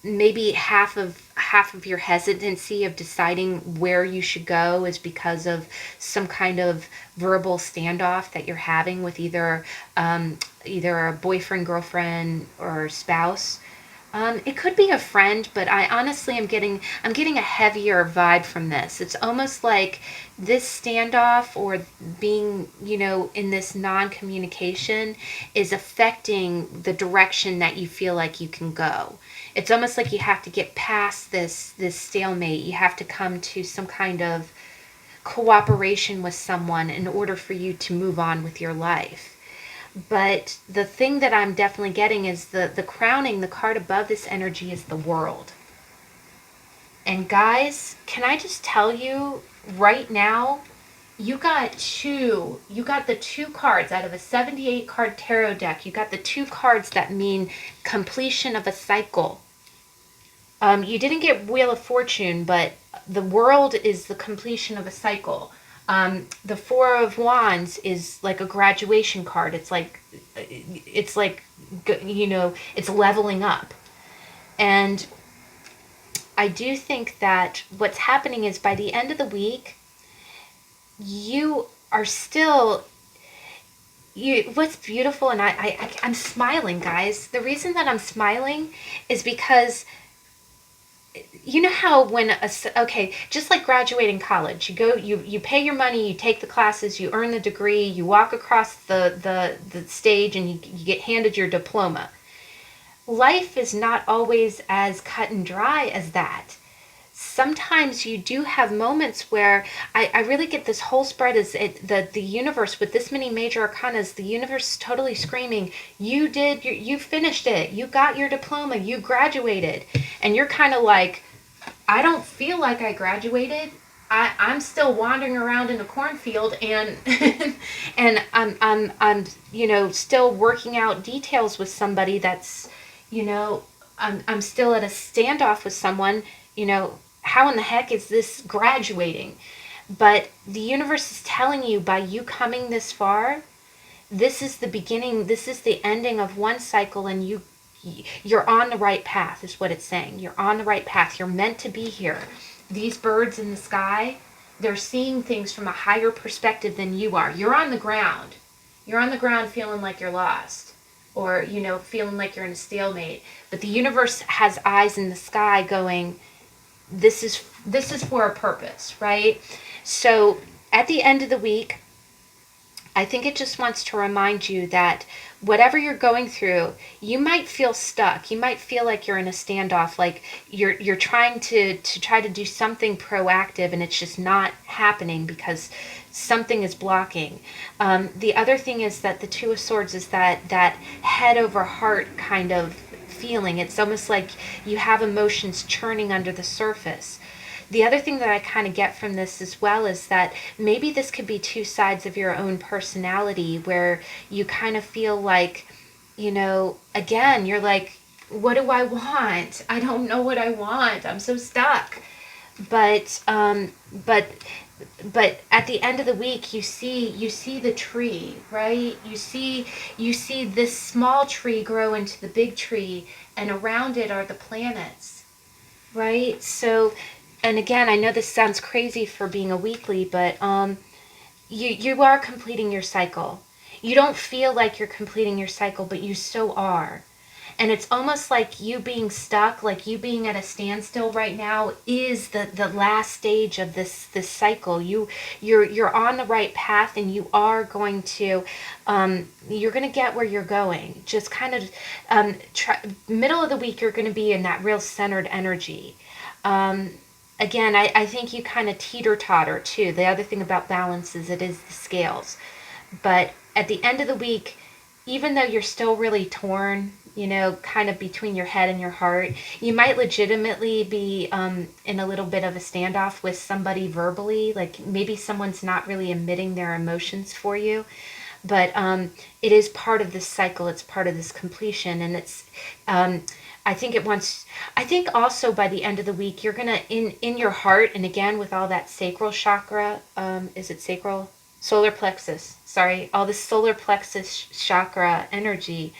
maybe half of your hesitancy of deciding where you should go is because of some kind of verbal standoff that you're having with either a boyfriend, girlfriend, or spouse. It could be a friend, but I honestly I'm getting a heavier vibe from this. It's almost like this standoff or being, in this non-communication is affecting the direction that you feel like you can go. It's almost like you have to get past this stalemate. You have to come to some kind of cooperation with someone in order for you to move on with your life. But the thing that I'm definitely getting is the crowning, the card above this energy is the world. And guys, can I just tell you right now, you got the two cards out of a 78 card tarot deck. You got the two cards that mean completion of a cycle. You didn't get Wheel of Fortune, but the world is the completion of a cycle. The Four of Wands is like a graduation card. It's like it's leveling up. And I do think that what's happening is by the end of the week, you are still what's beautiful, and I'm smiling, guys. The reason that I'm smiling is because you know how okay, just like graduating college, you pay your money, you take the classes, you earn the degree, you walk across the stage, and you get handed your diploma. Life is not always as cut and dry as that. Sometimes you do have moments where I really get this whole spread is the universe with this many major arcanas, the universe is totally screaming, you finished it, you got your diploma, you graduated. And you're kind of like, I don't feel like I graduated. I'm still wandering around in a cornfield, and and I'm still working out details with somebody that's I'm still at a standoff with someone. How in the heck is this graduating? But the universe is telling you, by you coming this far, this is the beginning, this is the ending of one cycle, and you're on the right path, is what it's saying. You're on the right path. You're meant to be here. These birds in the sky, they're seeing things from a higher perspective than you are. You're on the ground. You're on the ground feeling like you're lost, or feeling like you're in a stalemate. But the universe has eyes in the sky going, this is for a purpose, right? So at the end of the week, I think it just wants to remind you that whatever you're going through, you might feel stuck. You might feel like you're in a standoff, like you're trying to do something proactive, and it's just not happening because something is blocking. The other thing is that the Two of Swords is that head over heart kind of feeling. It's almost like you have emotions churning under the surface. The other thing that I kind of get from this as well is that maybe this could be two sides of your own personality, where you kind of feel like, again, you're like, what do I want? I don't know what I want. I'm so stuck. But at the end of the week, you see the tree, right? You see this small tree grow into the big tree, and around it are the planets, right? So, and again, I know this sounds crazy for being a weekly, but you are completing your cycle. You don't feel like you're completing your cycle, but you so are. And it's almost like you being stuck, like you being at a standstill right now, is the last stage of this cycle. You're on the right path, and you are going to you're going to get where you're going. Just kind of middle of the week, you're going to be in that real centered energy. Again, I think you kind of teeter-totter too. The other thing about balance is it is the scales. But at the end of the week, even though you're still really torn, kind of between your head and your heart. You might legitimately be in a little bit of a standoff with somebody verbally, like maybe someone's not really emitting their emotions for you, but it is part of this cycle. It's part of this completion, and it's. I think it wants. I think also by the end of the week, you're gonna in your heart, and again with all that sacral chakra. Is it sacral? Solar plexus. Sorry, all this solar plexus chakra energy.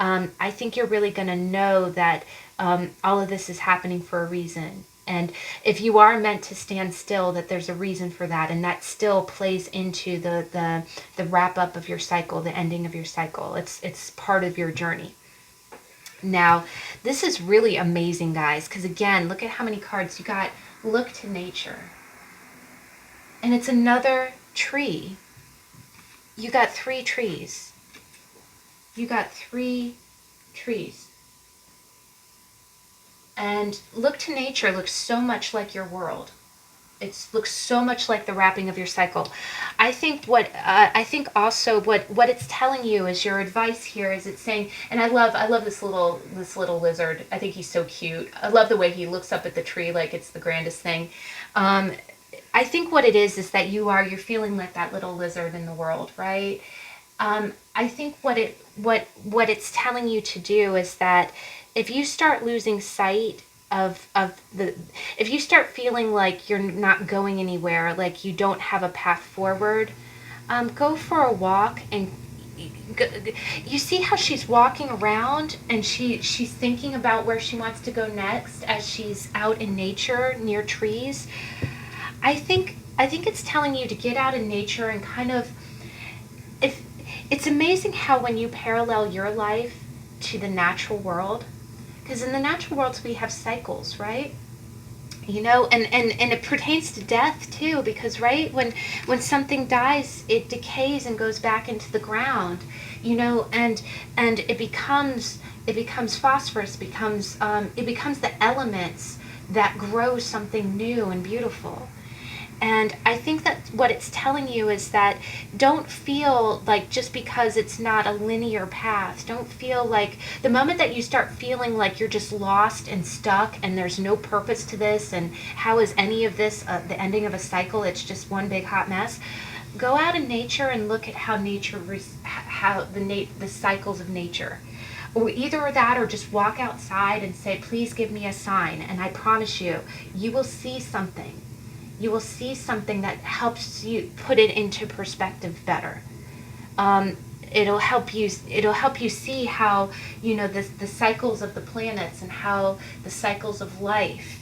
I think you're really going to know that all of this is happening for a reason. And if you are meant to stand still, that there's a reason for that. And that still plays into the wrap up of your cycle, the ending of your cycle. It's part of your journey. Now, this is really amazing, guys, because again, look at how many cards you got. Look to nature. And it's another tree. You got 3 trees. You got 3 trees. And look to nature looks so much like your world. It looks so much like the wrapping of your cycle. I think also what it's telling you is your advice here is it's saying, and I love this little lizard. I think he's so cute. I love the way he looks up at the tree like it's the grandest thing. I think what it is that you're feeling like that little lizard in the world, right? I think what it's telling you to do is that if you start losing sight if you start feeling like you're not going anywhere, like you don't have a path forward, go for a walk and you see how she's walking around and she's thinking about where she wants to go next as she's out in nature near trees. I think it's telling you to get out in nature and kind of if it's amazing how when you parallel your life to the natural world, because in the natural world we have cycles, right? And it pertains to death too, because right when something dies, it decays and goes back into the ground, and it becomes phosphorus, it becomes the elements that grow something new and beautiful. And I think that what it's telling you is that don't feel like just because it's not a linear path, don't feel like the moment that you start feeling like you're just lost and stuck and there's no purpose to this and how is any of this the ending of a cycle, it's just one big hot mess. Go out in nature and look at how the cycles of nature. Or either that or just walk outside and say, please give me a sign. And I promise you will see something. You will see something that helps you put it into perspective better. It'll help you see how the cycles of the planets and how the cycles of life.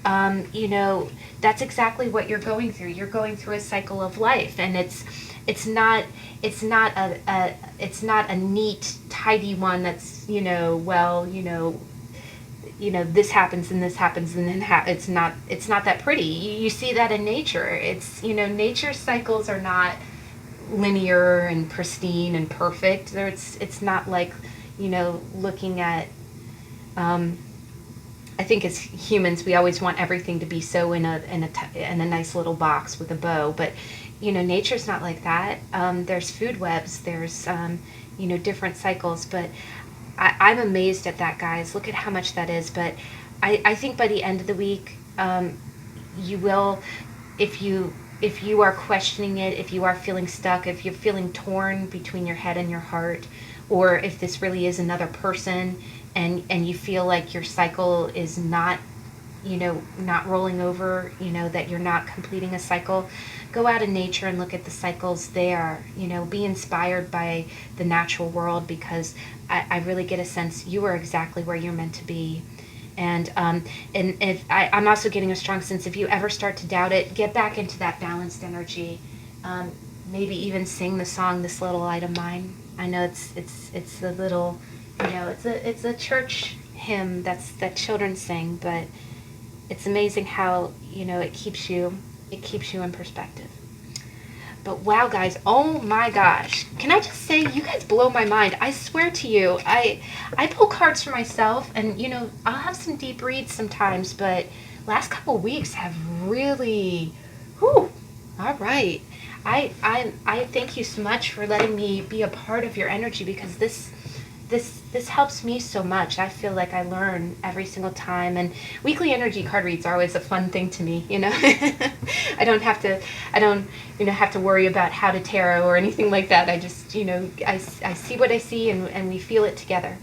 That's exactly what you're going through. You're going through a cycle of life, and it's not a neat, tidy one that's this happens and this happens and then it's not that pretty. You see that in nature. It's nature's cycles are not linear and pristine and perfect. It's not like looking at I think as humans we always want everything to be so in a nice little box with a bow, but nature's not like that. There's food webs, there's different cycles, but I'm amazed at that, guys. Look at how much that is. But I think by the end of the week, you will, if you are questioning it, if you are feeling stuck, if you're feeling torn between your head and your heart, or if this really is another person and you feel like your cycle is not rolling over, that you're not completing a cycle, go out in nature and look at the cycles there. Be inspired by the natural world, because I really get a sense you are exactly where you're meant to be. And if I'm also getting a strong sense if you ever start to doubt it, get back into that balanced energy. Maybe even sing the song "This Little Light of Mine." I know it's the little, it's a church hymn that children sing, but it's amazing how it keeps you in perspective. But wow, guys, oh my gosh, can I just say you guys blow my mind. I swear to you, I pull cards for myself, and I'll have some deep reads sometimes, but last couple weeks have really, whew, all right. I thank you so much for letting me be a part of your energy, because this this helps me so much. I feel like I learn every single time, and weekly energy card reads are always a fun thing to me. I don't have to worry about how to tarot or anything like that. I just I see what I see, and we feel it together.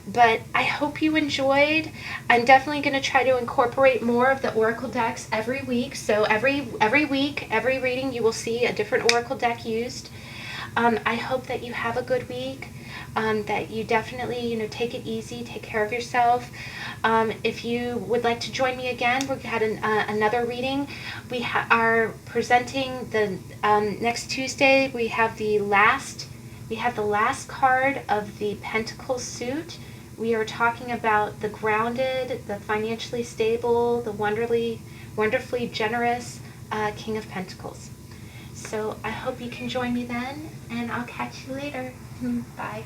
But I hope you enjoyed. I'm definitely going to try to incorporate more of the oracle decks every week. So every week, every reading, you will see a different oracle deck used. I hope that you have a good week. That you definitely take it easy, take care of yourself. If you would like to join me again, we had another reading. We are presenting the next Tuesday. We have the last card of the Pentacle suit. We are talking about the grounded, the financially stable, the wonderfully generous King of Pentacles. So I hope you can join me then, and I'll catch you later. Bye.